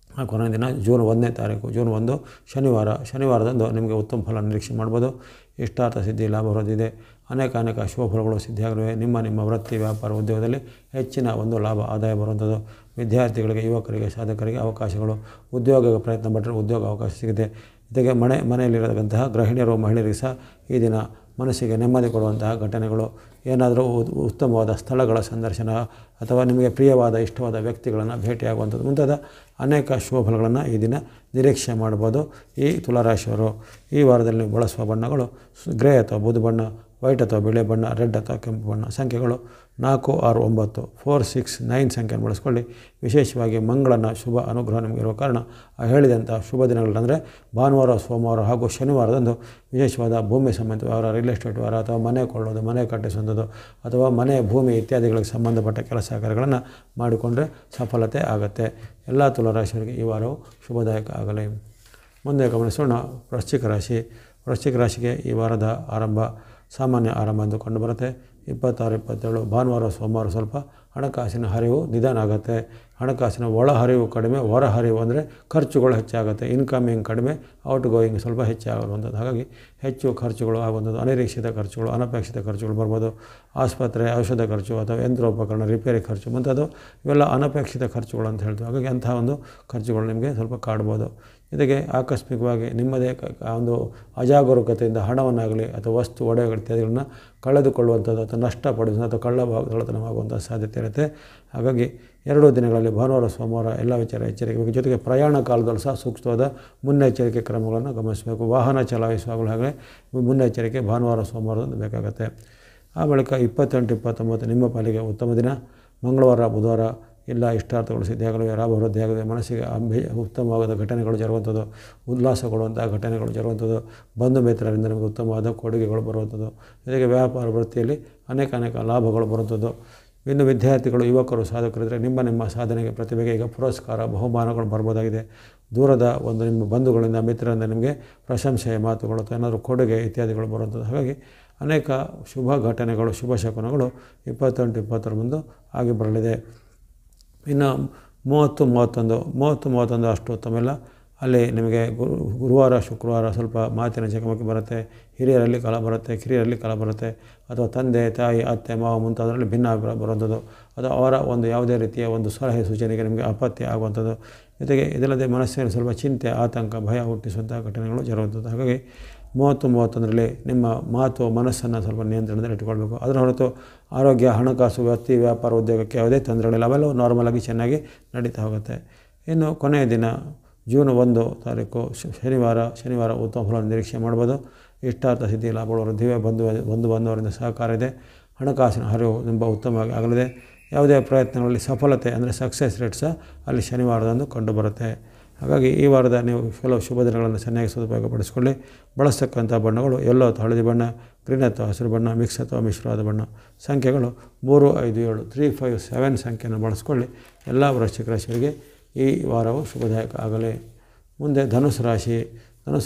ಜೂನ್ 1ನೇ ತಾರೀಕು, ಜೂನ್ 1 ಶನಿವಾರದಂದು ನಿಮಗೆ ಉತ್ತಮ ಫಲ ನಿರೀಕ್ಷೆ ಮಾಡ್ಬೋದು. ಇಷ್ಟಾರ್ಥ ಸಿದ್ಧಿ, ಲಾಭ ಹೊರದಿದೆ. ಅನೇಕ ಶುಭ ಫಲಗಳು ಸಿದ್ಧಿಯಾಗಲಿವೆ. ನಿಮ್ಮ ವೃತ್ತಿ, ವ್ಯಾಪಾರ, ಉದ್ಯೋಗದಲ್ಲಿ ಹೆಚ್ಚಿನ ಒಂದು ಲಾಭ, ಆದಾಯ ಬರುವಂಥದ್ದು. ವಿದ್ಯಾರ್ಥಿಗಳಿಗೆ, ಯುವಕರಿಗೆ, ಸಾಧಕರಿಗೆ ಅವಕಾಶಗಳು, ಉದ್ಯೋಗ ಪ್ರಯತ್ನ ಪಟ್ಟರೆ ಉದ್ಯೋಗ ಅವಕಾಶ ಸಿಗುತ್ತೆ. ಜೊತೆಗೆ ಮನೆಯಲ್ಲಿರತಕ್ಕಂತಹ ಗೃಹಿಣಿಯರು, ಮಹಿಳೆಯರಿಗೆ ಸಹ ಈ ದಿನ ಮನಸ್ಸಿಗೆ ನೆಮ್ಮದಿ ಕೊಡುವಂತಹ ಘಟನೆಗಳು, ಏನಾದರೂ ಉತ್ತಮವಾದ ಸ್ಥಳಗಳ ಸಂದರ್ಶನ ಅಥವಾ ನಿಮಗೆ ಪ್ರಿಯವಾದ ಇಷ್ಟವಾದ ವ್ಯಕ್ತಿಗಳನ್ನು ಭೇಟಿಯಾಗುವಂಥದ್ದು ಮುಂತಾದ ಅನೇಕ ಶುಭ ಫಲಗಳನ್ನು ಈ ದಿನ ನಿರೀಕ್ಷೆ ಮಾಡ್ಬೋದು. ಈ ತುಲಾರಾಶಿಯವರು ಈ ವಾರದಲ್ಲಿ ನೀವು ಬಳಸುವ ಬಣ್ಣಗಳು ಗ್ರೇ ಅಥವಾ ಬೂದು ಬಣ್ಣ, ವೈಟ್ ಅಥವಾ ಬಿಳಿ ಬಣ್ಣ, ರೆಡ್ ಅಥವಾ ಕೆಂಪು ಬಣ್ಣ. ಸಂಖ್ಯೆಗಳು 4, 6, 9, 4, 6, 9 ಸಂಖ್ಯೆಯನ್ನು ಬಳಸ್ಕೊಳ್ಳಿ. ವಿಶೇಷವಾಗಿ ಮಂಗಳನ ಶುಭ ಅನುಗ್ರಹ ನಿಮಗಿರುವ ಕಾರಣ ಹೇಳಿದಂಥ ಶುಭ ದಿನಗಳಂದರೆ ಭಾನುವಾರ, ಸೋಮವಾರ ಹಾಗೂ ಶನಿವಾರದಂದು ವಿಶೇಷವಾದ ಭೂಮಿ ಸಂಬಂಧ ವ್ಯವಹಾರ, ರಿಯಲ್ ಎಸ್ಟೇಟ್ ವ್ಯವಹಾರ ಅಥವಾ ಮನೆ ಕೊಳ್ಳೋದು, ಮನೆ ಕಟ್ಟಿಸುವಂಥದ್ದು ಅಥವಾ ಮನೆ ಭೂಮಿ ಇತ್ಯಾದಿಗಳಿಗೆ ಸಂಬಂಧಪಟ್ಟ ಕೆಲಸ ಕಾರ್ಯಗಳನ್ನು ಮಾಡಿಕೊಂಡ್ರೆ ಸಫಲತೆ ಆಗುತ್ತೆ. ಎಲ್ಲ ತುಲಾರಾಶಿಯವರಿಗೆ ಈ ವಾರವು ಶುಭದಾಯಕ ಆಗಲಿ. ಮುಂದೆ ಗಮನಿಸೋಣ ವೃಶ್ಚಿಕ ರಾಶಿ. ವೃಶ್ಚಿಕ ರಾಶಿಗೆ ಈ ವಾರದ ಆರಂಭ ಸಾಮಾನ್ಯ ಆರಂಭ ಎಂದು ಕಂಡುಬರುತ್ತೆ. 26, 27 ಭಾನುವಾರ, ಸೋಮವಾರ ಸ್ವಲ್ಪ ಹಣಕಾಸಿನ ಹರಿವು ನಿಧಾನ ಆಗುತ್ತೆ. ಹಣಕಾಸಿನ ಒಳ ಹರಿವು ಕಡಿಮೆ, ಹೊರ ಹರಿವು ಅಂದರೆ ಖರ್ಚುಗಳು ಹೆಚ್ಚಾಗುತ್ತೆ. ಇನ್ಕಮಿಂಗ್ ಕಡಿಮೆ, ಔಟ್ ಗೋಯಿಂಗ್ ಸ್ವಲ್ಪ ಹೆಚ್ಚಾಗುವಂಥದ್ದು. ಹಾಗಾಗಿ ಹೆಚ್ಚು ಖರ್ಚುಗಳು ಆಗುವಂಥದ್ದು, ಅನಿರೀಕ್ಷಿತ ಖರ್ಚುಗಳು, ಅನಪೇಕ್ಷಿತ ಖರ್ಚುಗಳು ಬರ್ಬೋದು. ಆಸ್ಪತ್ರೆ ಔಷಧ ಖರ್ಚು ಅಥವಾ ಯಂತ್ರೋಪಕರಣ ರಿಪೇರಿ ಖರ್ಚು ಮುಂತಾದವು ಇವೆಲ್ಲ ಅನಪೇಕ್ಷಿತ ಖರ್ಚುಗಳು ಅಂತ ಹೇಳ್ತೀವಿ. ಹಾಗಾಗಿ ಅಂತಹ ಒಂದು ಖರ್ಚುಗಳು ನಿಮಗೆ ಸ್ವಲ್ಪ ಕಾಡ್ಬೋದು. ಜೊತೆಗೆ ಆಕಸ್ಮಿಕವಾಗಿ ನಿಮ್ಮದೇ ಒಂದು ಅಜಾಗರೂಕತೆಯಿಂದ ಹಣವನ್ನಾಗಲಿ ಅಥವಾ ವಸ್ತು ಒಡೆಯಗಳು ಇತ್ಯಾದಿಗಳನ್ನ ಕಳೆದುಕೊಳ್ಳುವಂಥದ್ದು ಅಥವಾ ನಷ್ಟಪಡಿಸುವಂಥ ಅಥವಾ ಕಳ್ಳತನವಾಗುವಂಥ ಸಾಧ್ಯತೆ ಇರುತ್ತೆ. ಹಾಗಾಗಿ 2 ದಿನಗಳಲ್ಲಿ ಭಾನುವಾರ, ಸೋಮವಾರ ಎಲ್ಲ ವಿಚಾರ ಎಚ್ಚರಿಕೆ. ಜೊತೆಗೆ ಪ್ರಯಾಣ ಕಾಲದಲ್ಲೂ ಸಹ ಸೂಕ್ತವಾದ ಮುನ್ನೆಚ್ಚರಿಕೆ ಕ್ರಮಗಳನ್ನು ಗಮನಿಸಬೇಕು. ವಾಹನ ಚಲಾಯಿಸುವಾಗಲೂ ಹಾಗೆ ಮುನ್ನೆಚ್ಚರಿಕೆ ಭಾನುವಾರ, ಸೋಮವಾರದಂದು ಬೇಕಾಗುತ್ತೆ. ಆ ಬಳಿಕ 28, 29 ನಿಮ್ಮ ಪಾಲಿಗೆ ಉತ್ತಮ ದಿನ. ಮಂಗಳವಾರ, ಬುಧವಾರ ಎಲ್ಲ ಇಷ್ಟಾರ್ಥಗಳು ಸಿದ್ಧಿಯಾಗಲಿವೆ, ಲಾಭ ವೃದ್ಧಿಯಾಗಲಿವೆ. ಮನಸ್ಸಿಗೆ ಉತ್ತಮವಾದ ಘಟನೆಗಳು ಜರುಗುವಂಥದ್ದು, ಉಲ್ಲಾಸ ಕೊಡುವಂಥ ಘಟನೆಗಳು ಜರುಗುವಂಥದ್ದು, ಬಂಧು ಮಿತ್ರರಿಂದ ನಮಗೆ ಉತ್ತಮವಾದ ಕೊಡುಗೆಗಳು ಬರುವಂಥದ್ದು. ಜೊತೆಗೆ ವ್ಯಾಪಾರ ವೃತ್ತಿಯಲ್ಲಿ ಅನೇಕ ಲಾಭಗಳು ಬರುವಂಥದ್ದು. ಇನ್ನು ವಿದ್ಯಾರ್ಥಿಗಳು, ಯುವಕರು, ಸಾಧಕರಿದ್ದರೆ ನಿಮ್ಮ ಸಾಧನೆಗೆ ಪ್ರತಿಭೆಗೆ ಈಗ ಪುರಸ್ಕಾರ, ಬಹುಮಾನಗಳು ಬರ್ಬೋದಾಗಿದೆ. ದೂರದ ಒಂದು ನಿಮ್ಮ ಬಂಧುಗಳಿಂದ, ಮಿತ್ರರಿಂದ ನಿಮಗೆ ಪ್ರಶಂಸೆಯ ಮಾತುಗಳು ಅಥವಾ ಏನಾದರೂ ಕೊಡುಗೆ ಇತ್ಯಾದಿಗಳು ಬರುವಂಥದ್ದು. ಹಾಗಾಗಿ ಅನೇಕ ಶುಭ ಘಟನೆಗಳು, ಶುಭ ಶಕುನಗಳು 28, 30 ಮುಂದೆ ಆಗಿ ಬರಲಿದೆ. ಇನ್ನು 30, 31 ಅಷ್ಟು ಉತ್ತಮವಿಲ್ಲ. ಅಲ್ಲಿ ನಿಮಗೆ ಗುರುವಾರ, ಶುಕ್ರವಾರ ಸ್ವಲ್ಪ ಮಾತಿನ ಚಕಮಕಿ ಬರುತ್ತೆ. ಹಿರಿಯರಲ್ಲಿ ಕಲ ಬರುತ್ತೆ, ಕಿರಿಯರಲ್ಲಿ ಕಲ ಬರುತ್ತೆ. ಅಥವಾ ತಂದೆ, ತಾಯಿ, ಅತ್ತೆ, ಮಾವ ಮುಂತಾದರಲ್ಲಿ ಭಿನ್ನ ಅಭಿಪ್ರಾಯ ಬರುವಂಥದ್ದು ಅಥವಾ ಅವರ ಒಂದು ಯಾವುದೇ ರೀತಿಯ ಒಂದು ಸಲಹೆ ಸೂಚನೆಗೆ ನಿಮಗೆ ಅಪತ್ಯ ಆಗುವಂಥದ್ದು. ಜೊತೆಗೆ ಇದಲ್ಲದೆ ಮನಸ್ಸಿನಲ್ಲಿ ಸ್ವಲ್ಪ ಚಿಂತೆ, ಆತಂಕ, ಭಯ ಹುಟ್ಟಿಸುವಂಥ ಘಟನೆಗಳು ಜರುಗುವಂಥದ್ದು. ಹಾಗಾಗಿ 30, 31ರಲ್ಲಿ ನಿಮ್ಮ ಮಾತು, ಮನಸ್ಸನ್ನು ಸ್ವಲ್ಪ ನಿಯಂತ್ರಣದಲ್ಲಿ ಇಟ್ಟುಕೊಳ್ಬೇಕು. ಅದರ ಹೊರತು ಆರೋಗ್ಯ, ಹಣಕಾಸು, ವೃತ್ತಿ, ವ್ಯಾಪಾರ, ಉದ್ಯೋಗಕ್ಕೆ ಯಾವುದೇ ತೊಂದರೆಗಳಿಲ್ಲ. ಅವೆಲ್ಲವೂ ನಾರ್ಮಲಾಗಿ ಚೆನ್ನಾಗಿ ನಡೀತಾ ಹೋಗುತ್ತೆ. ಇನ್ನು ಕೊನೆಯ ದಿನ ಜೂನ್ 1 ತಾರೀಕು ಶನಿವಾರ ಉತ್ತಮ ಫಲ ನಿರೀಕ್ಷೆ ಮಾಡ್ಬೋದು. ಇಷ್ಟಾರ್ಥ ಸಿದ್ಧಿ, ಲಾಭಗಳು ವೃದ್ಧಿವೆ. ಬಂಧು ಬಾಂಧವರಿಂದ ಸಹಕಾರ ಇದೆ. ಹಣಕಾಸಿನ ಹರಿವು ತುಂಬ ಉತ್ತಮವಾಗಿ ಆಗಲಿದೆ. ಯಾವುದೇ ಪ್ರಯತ್ನಗಳಲ್ಲಿ ಸಫಲತೆ ಅಂದರೆ ಸಕ್ಸಸ್ ರೇಟ್ ಸಹ ಅಲ್ಲಿ ಶನಿವಾರದಂದು ಕಂಡುಬರುತ್ತೆ. ಹಾಗಾಗಿ ಈ ವಾರದ ನೀವು ಕೆಲವು ಶುಭ ದಿನಗಳನ್ನು ಚೆನ್ನಾಗಿ ಸದುಪಯೋಗಪಡಿಸಿಕೊಳ್ಳಿ. ಬಳಸ್ತಕ್ಕಂಥ ಬಣ್ಣಗಳು ಯೆಲ್ಲೋ ಅಥವಾ ಹಳದಿ ಬಣ್ಣ, ಗ್ರೀನ್ ಅಥವಾ ಹಸಿರು ಬಣ್ಣ, ಮಿಕ್ಸ್ ಅಥವಾ ಮಿಶ್ರವಾದ ಬಣ್ಣ. ಸಂಖ್ಯೆಗಳು 3, 5, 7, 3, 5, 7 ಸಂಖ್ಯೆಯನ್ನು ಬಳಸ್ಕೊಳ್ಳಿ. ಎಲ್ಲ ವೃಶ್ಚಿಕ ರಾಶಿಯವರಿಗೆ ಈ ವಾರವು ಶುಭದಾಯಕ ಆಗಲಿ. ಮುಂದೆ ಧನುಸು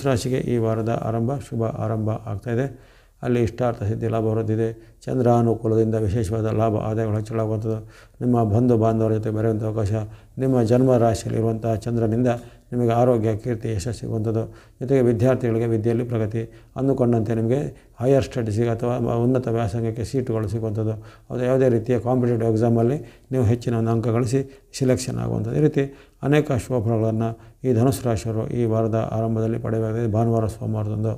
ರಾಶಿಗೆ ಈ ವಾರದ ಶುಭ ಆರಂಭ ಆಗ್ತಾಯಿದೆ. ಅಲ್ಲಿ ಇಷ್ಟಾರ್ಥ ಸಿದ್ಧಿ, ಲಾಭ ವೃದ್ಧಿದೆ. ಚಂದ್ರಾನುಕೂಲದಿಂದ ವಿಶೇಷವಾದ ಲಾಭ ಆದಾಯಗಳು ಹೆಚ್ಚಳಾಗುವಂಥದ್ದು. ನಿಮ್ಮ ಬಂಧು ಬಾಂಧವರ ಜೊತೆ ಬೆರೆಯುವಂಥ ಅವಕಾಶ. ನಿಮ್ಮ ಜನ್ಮ ರಾಶಿಯಲ್ಲಿರುವಂಥ ಚಂದ್ರನಿಂದ ನಿಮಗೆ ಆರೋಗ್ಯ, ಕೀರ್ತಿ, ಯಶಸ್ಸು ಸಿಗುವಂಥದ್ದು. ಜೊತೆಗೆ ವಿದ್ಯಾರ್ಥಿಗಳಿಗೆ ವಿದ್ಯೆಯಲ್ಲಿ ಪ್ರಗತಿ. ಅಂದುಕೊಂಡಂತೆ ನಿಮಗೆ ಹೈಯರ್ ಸ್ಟಡೀಸಿಗೆ ಅಥವಾ ಉನ್ನತ ವ್ಯಾಸಂಗಕ್ಕೆ ಸೀಟುಗಳು ಸಿಗುವಂಥದ್ದು. ಅದು ಯಾವುದೇ ರೀತಿಯ ಕಾಂಪಿಟೇಟಿವ್ ಎಕ್ಸಾಮಲ್ಲಿ ನೀವು ಹೆಚ್ಚಿನ ಒಂದು ಅಂಕ ಗಳಿಸಿ ಸಿಲೆಕ್ಷನ್ ಆಗುವಂಥದ್ದು. ಈ ರೀತಿ ಅನೇಕ ಶುಭ ಫಲಗಳನ್ನು ಈ ಧನುಸು ರಾಶಿಯವರು ಈ ವಾರದ ಆರಂಭದಲ್ಲಿ ಪಡೆಯಬೇಕಾಗಿದೆ, ಭಾನುವಾರ, ಸೋಮವಾರದಂದು.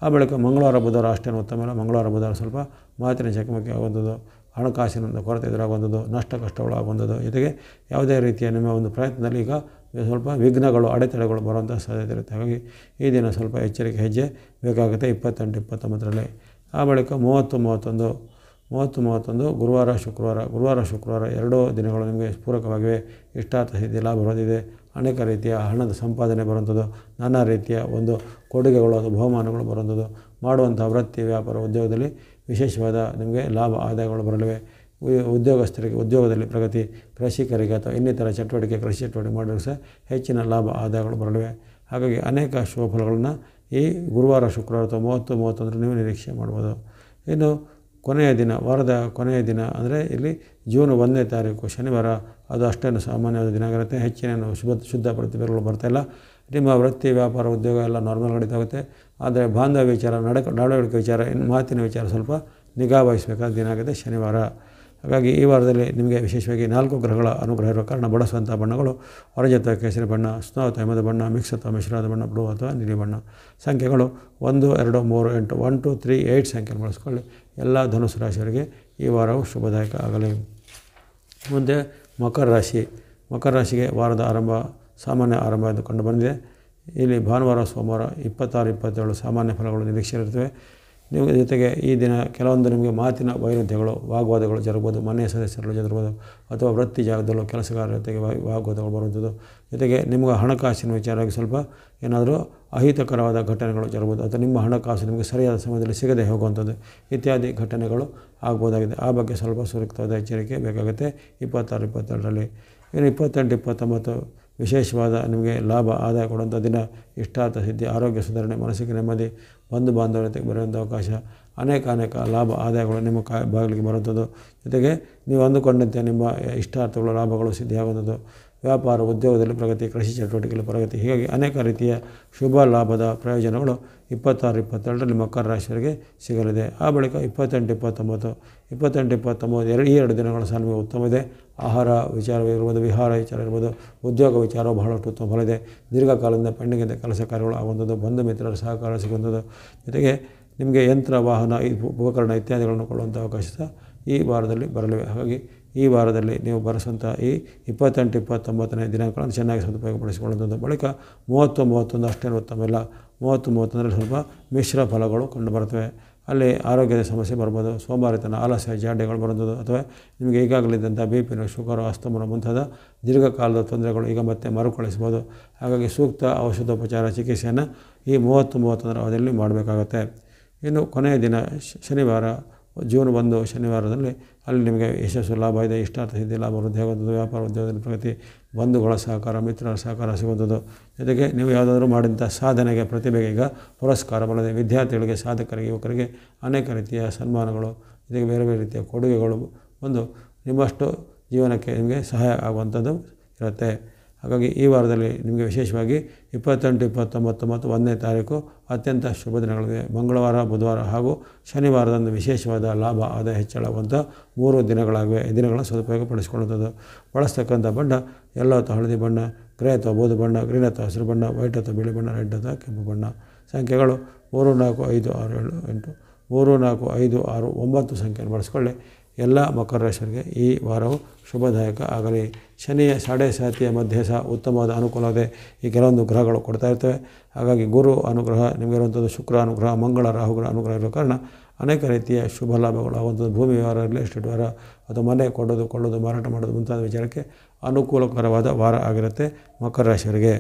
ಆ ಬಳಿಕ ಮಂಗಳವಾರ, ಬುಧವಾರ ಅಷ್ಟೇನು ಉತ್ತಮವಿಲ್ಲ. ಮಂಗಳವಾರ, ಬುಧವಾರ ಸ್ವಲ್ಪ ಮಾತಿನ ಚಕಮಕಿ ಆಗುವಂಥದ್ದು, ಹಣಕಾಸಿನ ಕೊರತೆ ಎದುರಾಗುವಂಥದ್ದು, ನಷ್ಟ ಕಷ್ಟಗಳು ಆಗುವಂಥದ್ದು. ಜೊತೆಗೆ ಯಾವುದೇ ರೀತಿಯ ನಿಮ್ಮ ಒಂದು ಪ್ರಯತ್ನದಲ್ಲಿ ಈಗ ಸ್ವಲ್ಪ ವಿಘ್ನಗಳು, ಅಡೆತಡೆಗಳು ಬರುವಂಥ ಸಾಧ್ಯತೆ ಇರುತ್ತೆ. ಹಾಗಾಗಿ ಈ ದಿನ ಸ್ವಲ್ಪ ಎಚ್ಚರಿಕೆ ಹೆಜ್ಜೆ ಬೇಕಾಗುತ್ತೆ 28, 29ರಲ್ಲಿ. ಆ ಬಳಿಕ 30, 31 ಗುರುವಾರ, ಶುಕ್ರವಾರ 2 ದಿನಗಳು ನಿಮಗೆ ಪೂರಕವಾಗಿವೆ. ಇಷ್ಟಾರ್ಥ ಸಿದ್ಧಿ, ಲಾಭ ಹೊಂದಿದೆ. ಅನೇಕ ರೀತಿಯ ಹಣದ ಸಂಪಾದನೆ ಬರುವಂಥದ್ದು, ನಾನಾ ರೀತಿಯ ಒಂದು ಕೊಡುಗೆಗಳು ಅಥವಾ ಬಹುಮಾನಗಳು ಬರುವಂಥದ್ದು. ಮಾಡುವಂಥ ವೃತ್ತಿ, ವ್ಯಾಪಾರ, ಉದ್ಯೋಗದಲ್ಲಿ ವಿಶೇಷವಾದ ನಿಮಗೆ ಲಾಭ ಆದಾಯಗಳು ಬರಲಿವೆ. ಉದ್ಯೋಗಸ್ಥರಿಗೆ ಉದ್ಯೋಗದಲ್ಲಿ ಪ್ರಗತಿ. ಕೃಷಿಕರಿಗೆ ಅಥವಾ ಇನ್ನಿತರ ಕೃಷಿ ಚಟುವಟಿಕೆ ಮಾಡಿದ್ರು ಸಹ ಹೆಚ್ಚಿನ ಲಾಭ ಆದಾಯಗಳು ಬರಲಿವೆ. ಹಾಗಾಗಿ ಅನೇಕ ಶುಭ ಫಲಗಳನ್ನು ಈ ಗುರುವಾರ, ಶುಕ್ರವಾರ ಅಥವಾ 30, 31 ನೀವು ನಿರೀಕ್ಷೆ ಮಾಡ್ಬೋದು. ಇನ್ನು ವಾರದ ಕೊನೆಯ ದಿನ ಅಂದರೆ ಇಲ್ಲಿ ಜೂನ್ 1ನೇ ತಾರೀಕು ಶನಿವಾರ, ಅದು ಅಷ್ಟೇನು ಸಾಮಾನ್ಯವಾದ ದಿನ ಆಗಿರುತ್ತೆ. ಹೆಚ್ಚಿನ ಶುದ್ಧ ಪ್ರತಿಭೆಗಳು ಬರ್ತಾಯಿಲ್ಲ. ನಿಮ್ಮ ವೃತ್ತಿ, ವ್ಯಾಪಾರ, ಉದ್ಯೋಗ ಎಲ್ಲ ನಾರ್ಮಲ್ ನಡೀತಾ ಹೋಗುತ್ತೆ. ಆದರೆ ಬಾಂಧವ್ಯ ವಿಚಾರ, ನಡವಳಿಕೆ ವಿಚಾರ, ಮಾತಿನ ವಿಚಾರ ಸ್ವಲ್ಪ ನಿಗಾ ವಹಿಸಬೇಕಾದ ದಿನ ಆಗಿದೆ ಶನಿವಾರ. ಹಾಗಾಗಿ ಈ ವಾರದಲ್ಲಿ ನಿಮಗೆ ವಿಶೇಷವಾಗಿ 4 ಗ್ರಹಗಳ ಅನುಗ್ರಹ ಇರುವ ಕಾರಣ ಬಳಸುವಂಥ ಬಣ್ಣಗಳು ಆರೆಂಜ್ ಅಥವಾ ಕೇಸರಿ ಬಣ್ಣ, ಸ್ನೋ ಅಥವಾ ಹಿಮದ ಬಣ್ಣ, ಮಿಕ್ಸ್ ಅಥವಾ ಮಿಶ್ರವಾದ ಬಣ್ಣ, ಬ್ಲೂ ಅಥವಾ ನೀಲಿ ಬಣ್ಣ. ಸಂಖ್ಯೆಗಳು 1, 2, 3, 8 1, 2, 3, 8 ಸಂಖ್ಯೆಯನ್ನು ಬಳಸ್ಕೊಳ್ಳಿ. ಎಲ್ಲ ಧನುಸು ರಾಶಿಯವರಿಗೆ ಈ ವಾರವು ಶುಭದಾಯಕ ಆಗಲಿ. ಮುಂದೆ ಮಕರ ರಾಶಿ. ಮಕರ ರಾಶಿಗೆ ವಾರದ ಆರಂಭ ಸಾಮಾನ್ಯ ಆರಂಭ ಎಂದು ಕಂಡು ಬಂದಿದೆ. ಇಲ್ಲಿ ಭಾನುವಾರ, ಸೋಮವಾರ 26, 27 ಸಾಮಾನ್ಯ ಫಲಗಳು ನಿರೀಕ್ಷೆಯಿರುತ್ತವೆ. ನೀವು ಜೊತೆಗೆ ಈ ದಿನ ಕೆಲವೊಂದು ನಿಮಗೆ ಮಾತಿನ ವೈರುಧ್ಯಗಳು, ವಾಗ್ವಾದಗಳು ಜರುಗ್ಬೋದು. ಮನೆಯ ಸದಸ್ಯರಲ್ಲಿ ಜರುಗ್ಬೋದು ಅಥವಾ ವೃತ್ತಿ ಜಾಗದಲ್ಲೂ ಕೆಲಸಗಾರರ ಜೊತೆಗೆ ವಾಗ್ವಾದಗಳು ಬರುವಂಥದ್ದು. ಜೊತೆಗೆ ನಿಮಗೆ ಹಣಕಾಸಿನ ವಿಚಾರವಾಗಿ ಸ್ವಲ್ಪ ಏನಾದರೂ ಅಹಿತಕರವಾದ ಘಟನೆಗಳು ಜರುಗ್ಬೋದು ಅಥವಾ ನಿಮ್ಮ ಹಣಕಾಸು ನಿಮಗೆ ಸರಿಯಾದ ಸಮಯದಲ್ಲಿ ಸಿಗದೆ ಹೋಗುವಂಥದ್ದು ಇತ್ಯಾದಿ ಘಟನೆಗಳು ಆಗ್ಬೋದಾಗಿದೆ. ಆ ಬಗ್ಗೆ ಸ್ವಲ್ಪ ಸೂಕ್ತವಾದ ಎಚ್ಚರಿಕೆ ಬೇಕಾಗುತ್ತೆ 26, 27ರಲ್ಲಿ. ಇನ್ನು 28, 29 ವಿಶೇಷವಾದ ನಿಮಗೆ ಲಾಭ ಆದಾಯ ಕೊಡುವಂಥ ದಿನ. ಇಷ್ಟಾರ್ಥ ಸಿದ್ಧಿ, ಆರೋಗ್ಯ ಸುಧಾರಣೆ, ಮನಸ್ಸಿಗೆ ನೆಮ್ಮದಿ, ಬಂಧು ಬಾಂಧವ್ಯ ಜೊತೆಗೆ ಬರುವಂಥ ಅವಕಾಶ, ಅನೇಕ ಲಾಭ ಆದಾಯಗಳು ನಿಮ್ಮ ಬಾಗಿಲಿಗೆ ಬರುವಂಥದ್ದು. ಜೊತೆಗೆ ನೀವು ಅಂದುಕೊಂಡಂತೆ ನಿಮ್ಮ ಇಷ್ಟಾರ್ಥಗಳು ಲಾಭಗಳು ಸಿದ್ಧಿಯಾಗುವಂಥದ್ದು. ವ್ಯಾಪಾರ ಉದ್ಯೋಗದಲ್ಲಿ ಪ್ರಗತಿ, ಕೃಷಿ ಚಟುವಟಿಕೆಯಲ್ಲಿ ಪ್ರಗತಿ, ಹೀಗಾಗಿ ಅನೇಕ ರೀತಿಯ ಶುಭ ಲಾಭದ ಪ್ರಯೋಜನಗಳು 26, 27ರಲ್ಲಿ ಮಕರ ರಾಶಿಯವರಿಗೆ ಸಿಗಲಿದೆ. ಆ ಬಳಿಕ 28, 29 ಈ 2 ದಿನಗಳ ಸಹ ನಿಮಗೆ ಉತ್ತಮ ಇದೆ. ಆಹಾರ ವಿಚಾರವಿರ್ಬೋದು, ವಿಹಾರ ವಿಚಾರ ಇರ್ಬೋದು, ಉದ್ಯೋಗ ವಿಚಾರವು ಬಹಳಷ್ಟು ಉತ್ತಮ ಫಲ ಇದೆ. ದೀರ್ಘಕಾಲದಿಂದ ಪೆಂಡಿಂಗ್ ಕೆಲಸ ಕಾರ್ಯಗಳು ಆಗುವಂಥದ್ದು, ಬಂಧು ಮಿತ್ರರ ಸಹಕಾರ ಸಿಗುವಂಥದ್ದು. ಜೊತೆಗೆ ನಿಮಗೆ ಯಂತ್ರ, ವಾಹನ, ಉಪಕರಣ ಇತ್ಯಾದಿಗಳನ್ನು ಕೊಳ್ಳುವಂಥ ಅವಕಾಶ ಸಹ ಈ ವಾರದಲ್ಲಿ ಬರಲಿವೆ. ಹಾಗಾಗಿ ಈ ವಾರದಲ್ಲಿ ನೀವು ಬರೆಸುವಂಥ ಈ 28, 29ನೇ ದಿನಾಂಕಗಳನ್ನು ಚೆನ್ನಾಗಿ ಸದುಪಯೋಗಪಡಿಸಿಕೊಳ್ಳುವಂಥದ್ದು. ಬಳಿಕ 30, 31 ಅಷ್ಟೇನು ಉತ್ತಮ ಇಲ್ಲ. 30, 31ರಲ್ಲಿ ಸ್ವಲ್ಪ ಮಿಶ್ರ ಫಲಗಳು ಕಂಡುಬರ್ತವೆ. ಅಲ್ಲಿ ಆರೋಗ್ಯದ ಸಮಸ್ಯೆ ಬರ್ಬೋದು, ಸೋಮಾರಿತನ, ಆಲಸ್ಯ, ಜಾಡ್ಯಗಳು ಬರುವಂಥದ್ದು ಅಥವಾ ನಿಮಗೆ ಈಗಾಗಲಿದ್ದಂಥ BP, ಶುಗರು, ಅಸ್ತಮನ ಮುಂತಾದ ದೀರ್ಘಕಾಲದ ತೊಂದರೆಗಳು ಈಗ ಮತ್ತೆ ಮರುಕಳಿಸ್ಬೋದು. ಹಾಗಾಗಿ ಸೂಕ್ತ ಔಷಧೋಪಚಾರ ಚಿಕಿತ್ಸೆಯನ್ನು ಈ 30, 31ರ ಅವಧಿಯಲ್ಲಿ ಮಾಡಬೇಕಾಗತ್ತೆ. ಇನ್ನು ಕೊನೆಯ ದಿನ ಶನಿವಾರ, ಜೂನ್ 1 ಶನಿವಾರದಲ್ಲಿ ಅಲ್ಲಿ ನಿಮಗೆ ಯಶಸ್ಸು ಲಾಭ ಇದೆ. ಇಷ್ಟಾರ್ಥ ಸಿದ್ಧಿ, ಲಾಭ ವೃದ್ಧಿ ಆಗುವಂಥದ್ದು. ವ್ಯಾಪಾರ ಉದ್ಯೋಗದಲ್ಲಿ ಪ್ರಗತಿ, ಬಂಧುಗಳ ಸಹಕಾರ, ಮಿತ್ರರ ಸಹಕಾರ ಸಿಗುವಂಥದ್ದು. ಜೊತೆಗೆ ನೀವು ಯಾವುದಾದ್ರೂ ಮಾಡಿದಂಥ ಸಾಧನೆಗೆ, ಪ್ರತಿಭೆಗೆ ಈಗ ಪುರಸ್ಕಾರ ಬರಲಿದೆ. ವಿದ್ಯಾರ್ಥಿಗಳಿಗೆ, ಸಾಧಕರಿಗೆ, ಯುವಕರಿಗೆ ಅನೇಕ ರೀತಿಯ ಸನ್ಮಾನಗಳು, ಜೊತೆಗೆ ಬೇರೆ ಬೇರೆ ರೀತಿಯ ಕೊಡುಗೆಗಳು ಒಂದು ನಿಮ್ಮಷ್ಟು ಜೀವನಕ್ಕೆ ನಿಮಗೆ ಸಹಾಯ ಆಗುವಂಥದ್ದು ಇರುತ್ತೆ. ಹಾಗಾಗಿ ಈ ವಾರದಲ್ಲಿ ನಿಮಗೆ ವಿಶೇಷವಾಗಿ 28, 29 ಮತ್ತು 1ನೇ ತಾರೀಕು ಅತ್ಯಂತ ಶುಭ ದಿನಗಳಿವೆ. ಮಂಗಳವಾರ, ಬುಧವಾರ ಹಾಗೂ ಶನಿವಾರದಂದು ವಿಶೇಷವಾದ ಲಾಭ ಆದಾಯ ಹೆಚ್ಚಳಾಗುವಂಥ 3 ದಿನಗಳಾಗಿವೆ. ಈ ದಿನಗಳನ್ನು ಸದುಪಯೋಗಪಡಿಸಿಕೊಳ್ಳುವಂಥದ್ದು. ಬಳಸ್ತಕ್ಕಂಥ ಬಣ್ಣ ಯೆಲ್ಲೋ ಅಥವಾ ಹಳದಿ ಬಣ್ಣ, ಗ್ರೇ ಅಥವಾ ಬೂದು ಬಣ್ಣ, ಗ್ರೀನ್ ಅಥವಾ ಹಸಿರು ಬಣ್ಣ, ವೈಟ್ ಅಥವಾ ಬಿಳಿ ಬಣ್ಣ, ರೆಡ್ ಅಥವಾ ಕೆಂಪು ಬಣ್ಣ. ಸಂಖ್ಯೆಗಳು 3, 4, 5, 6, 7, 8 3, 4, 5, 6, 9 ಸಂಖ್ಯೆಯನ್ನು ಬಳಸಿಕೊಳ್ಳಿ. ಎಲ್ಲ ಮಕರ ರಾಶಿಯವರಿಗೆ ಈ ವಾರವು ಶುಭದಾಯಕ ಆಗಲಿ. ಶನಿಯ ಸಾಡೆ ಸಾತಿಯ ಮಧ್ಯೆ ಸಹ ಉತ್ತಮವಾದ ಅನುಕೂಲವಿದೆ. ಈ ಕೆಲವೊಂದು ಗ್ರಹಗಳು ಕೊಡ್ತಾ ಇರ್ತವೆ. ಹಾಗಾಗಿ ಗುರು ಅನುಗ್ರಹ ನಿಮಗಿರುವಂಥದ್ದು, ಶುಕ್ರ ಅನುಗ್ರಹ, ಮಂಗಳ ರಾಹುಗ್ರಹ ಅನುಗ್ರಹ ಇರೋ ಕಾರಣ ಅನೇಕ ರೀತಿಯ ಶುಭ ಲಾಭಗಳು ಆಗುವಂಥದ್ದು. ಭೂಮಿ ವ್ಯವಹಾರ, ರಿಯಲ್ ಎಸ್ಟೇಟ್ ವ್ಯವಹಾರ ಅಥವಾ ಮನೆ ಕೊಳ್ಳೋದು, ಮಾರಾಟ ಮಾಡೋದು ಮುಂತಾದ ವಿಚಾರಕ್ಕೆ ಅನುಕೂಲಕರವಾದ ವಾರ ಆಗಿರುತ್ತೆ ಮಕರ ರಾಶಿಯವರಿಗೆ.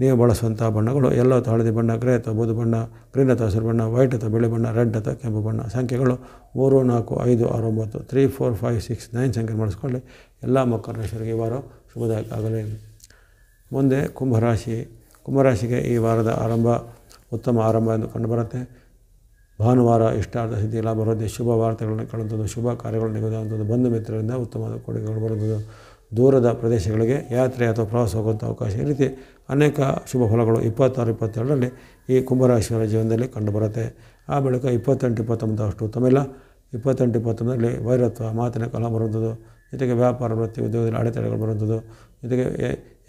ನೀವು ಬಳಸುವಂಥ ಬಣ್ಣಗಳು ಯೆಲ್ಲೋ ಅಥವಾ ಹಳದಿ ಬಣ್ಣ, ಗ್ರೇ ಅಥವಾ ಬೂದು ಬಣ್ಣ, ಗ್ರೀನ್ ಅಥವಾ ಹಸಿರು ಬಣ್ಣ, ವೈಟ್ ಅಥವಾ ಬಿಳಿ ಬಣ್ಣ, ರೆಡ್ ಅಥವಾ ಕೆಂಪು ಬಣ್ಣ. ಸಂಖ್ಯೆಗಳು 3, 4, 5, 6, 9 3, 4, 5, 6, 9 ಸಂಖ್ಯೆ ಮಾಡಿಸ್ಕೊಳ್ಳಿ. ಎಲ್ಲ ಮಕರ ರಾಶಿಯವರಿಗೆ ಈ ವಾರ ಶುಭದಾಯಕ ಆಗಲಿ. ಮುಂದೆ ಕುಂಭರಾಶಿ. ಕುಂಭರಾಶಿಗೆ ಈ ವಾರದ ಆರಂಭ ಉತ್ತಮ ಆರಂಭ ಎಂದು ಕಂಡುಬರುತ್ತೆ. ಭಾನುವಾರ ಇಷ್ಟಾರ್ಥ ಸಿದ್ಧಿ, ಲಾಭ ವೃದ್ಧಿ, ಶುಭ ವಾರ್ತೆಗಳನ್ನು ಕೇಳುವಂಥದ್ದು, ಶುಭ ಕಾರ್ಯಗಳು ನಿಗದಿಯಾಗುವಂಥದ್ದು, ಬಂಧು ಮಿತ್ರರಿಂದ ಉತ್ತಮವಾದ ಕೊಡುಗೆಗಳು ಬರುವಂಥದ್ದು, ದೂರದ ಪ್ರದೇಶಗಳಿಗೆ ಯಾತ್ರೆ ಅಥವಾ ಪ್ರವಾಸ ಹೋಗುವಂಥ ಅವಕಾಶ. ಈ ರೀತಿ ಅನೇಕ ಶುಭ ಫಲಗಳು 26, 27ರಲ್ಲಿ ಈ ಕುಂಭರಾಶಿಯವರ ಜೀವನದಲ್ಲಿ ಕಂಡುಬರುತ್ತೆ. ಆ ಬಳಿಕ 28, 29 ಅಷ್ಟು ಉತ್ತಮ ಇಲ್ಲ. 28, 29ರಲ್ಲಿ ವೈರತ್ವ, ಮಾತಿನ ಕಲಹ ಬರುವಂಥದ್ದು, ಜೊತೆಗೆ ವ್ಯಾಪಾರ, ವೃತ್ತಿ, ಉದ್ಯೋಗದಲ್ಲಿ ಅಡೆತಡೆಗಳು ಬರುವಂಥದ್ದು, ಜೊತೆಗೆ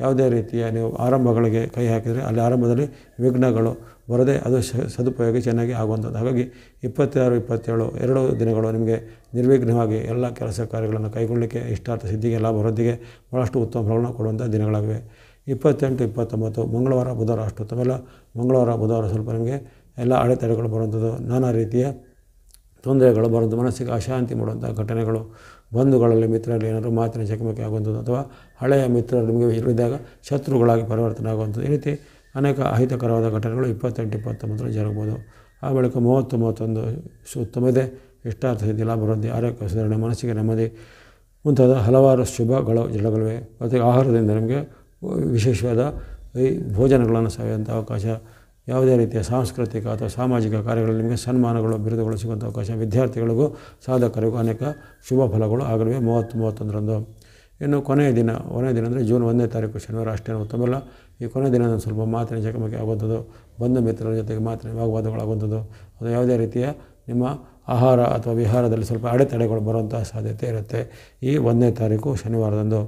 ಯಾವುದೇ ರೀತಿಯ ನೀವು ಆರಂಭಗಳಿಗೆ ಕೈ ಹಾಕಿದರೆ ಅಲ್ಲಿ ಆರಂಭದಲ್ಲಿ ವಿಘ್ನಗಳು ಬರದೆ ಅದು ಸದುಪಯೋಗ ಚೆನ್ನಾಗಿ ಆಗುವಂಥದ್ದು. ಹಾಗಾಗಿ 26, 27 2 ದಿನಗಳು ನಿಮಗೆ ನಿರ್ವಿಘ್ನವಾಗಿ ಎಲ್ಲ ಕೆಲಸ ಕಾರ್ಯಗಳನ್ನು ಕೈಗೊಳ್ಳಲಿಕ್ಕೆ, ಇಷ್ಟಾರ್ಥ ಸಿದ್ಧಿಗೆ, ಲಾಭ ವೃದ್ಧಿಗೆ ಭಾಳಷ್ಟು ಉತ್ತಮ ಫಲಗಳನ್ನು ಕೊಡುವಂಥ ದಿನಗಳಾಗಿವೆ. 28, 29 ಮಂಗಳವಾರ, ಬುಧವಾರ ಅಷ್ಟು ಉತ್ತಮ ಇಲ್ಲ. ಮಂಗಳವಾರ, ಬುಧವಾರ ಸ್ವಲ್ಪ ನಿಮಗೆ ಎಲ್ಲ ಅಡೆತಡೆಗಳು ಬರುವಂಥದ್ದು, ನಾನಾ ರೀತಿಯ ತೊಂದರೆಗಳು ಬರುವಂಥ, ಮನಸ್ಸಿಗೆ ಅಶಾಂತಿ ಮಾಡುವಂಥ ಘಟನೆಗಳು, ಬಂಧುಗಳಲ್ಲಿ, ಮಿತ್ರರಲ್ಲಿ ಏನಾದರೂ ಮಾತಿನ ಚಕಮಕಿ ಆಗುವಂಥದ್ದು ಅಥವಾ ಹಳೆಯ ಮಿತ್ರರು ನಿಮಗೆ ಇರಿದಾಗ ಶತ್ರುಗಳಾಗಿ ಪರಿವರ್ತನೆ ಆಗುವಂಥದ್ದು. ಈ ರೀತಿ ಅನೇಕ ಅಹಿತಕರವಾದ ಘಟನೆಗಳು 28, 29 ಜರುಗ್ಬೋದು. ಆ ಬಳಿಕ 30, 31 ಉತ್ತಮ ಇದೆ. ಇಷ್ಟಾರ್ಥ ಸಿದ್ಧಿ, ಲಾಭ ವೃದ್ಧಿ, ಆರೋಗ್ಯ ಸುಧಾರಣೆ, ಮನಸ್ಸಿಗೆ ನೆಮ್ಮದಿ ಮುಂತಾದ ಹಲವಾರು ಶುಭಗಳು ಜರುಗಲಿವೆ. ಮತ್ತು ಆಹಾರದಿಂದ ನಿಮಗೆ ವಿಶೇಷವಾದ ಈ ಭೋಜನಗಳನ್ನು ಸವಿಯುವಂಥ ಅವಕಾಶ, ಯಾವುದೇ ರೀತಿಯ ಸಾಂಸ್ಕೃತಿಕ ಅಥವಾ ಸಾಮಾಜಿಕ ಕಾರ್ಯಗಳಲ್ಲಿ ನಿಮಗೆ ಸನ್ಮಾನಗಳು, ಬಿರುದುಗಳು ಸಿಗುವಂಥ ಅವಕಾಶ, ವಿದ್ಯಾರ್ಥಿಗಳಿಗೂ ಸಾಧಕರಿಗೂ ಅನೇಕ ಶುಭ ಫಲಗಳು ಆಗಲಿವೆ 30, 31ರಂದು. ಇನ್ನು ಕೊನೆಯ ದಿನ ಅಂದರೆ ಜೂನ್ 1ನೇ ತಾರೀಕು ಶನಿವಾರ ಅಷ್ಟೇನು ಉತ್ತಮ ಇಲ್ಲ. ಈ ಕೊನೆಯ ದಿನ ಸ್ವಲ್ಪ ಮಾತಿನ ಚಕಮಕಿ ಆಗುವಂಥದ್ದು, ಬಂಧು ಮಿತ್ರರ ಜೊತೆಗೆ ಮಾತಿನ ವಾಗ್ವಾದಗಳಾಗುವಂಥದ್ದು, ಅದು ಯಾವುದೇ ರೀತಿಯ ನಿಮ್ಮ ಆಹಾರ ಅಥವಾ ವಿಹಾರದಲ್ಲಿ ಸ್ವಲ್ಪ ಅಡೆತಡೆಗಳು ಬರುವಂಥ ಸಾಧ್ಯತೆ ಇರುತ್ತೆ ಈ 1ನೇ ತಾರೀಕು ಶನಿವಾರದಂದು.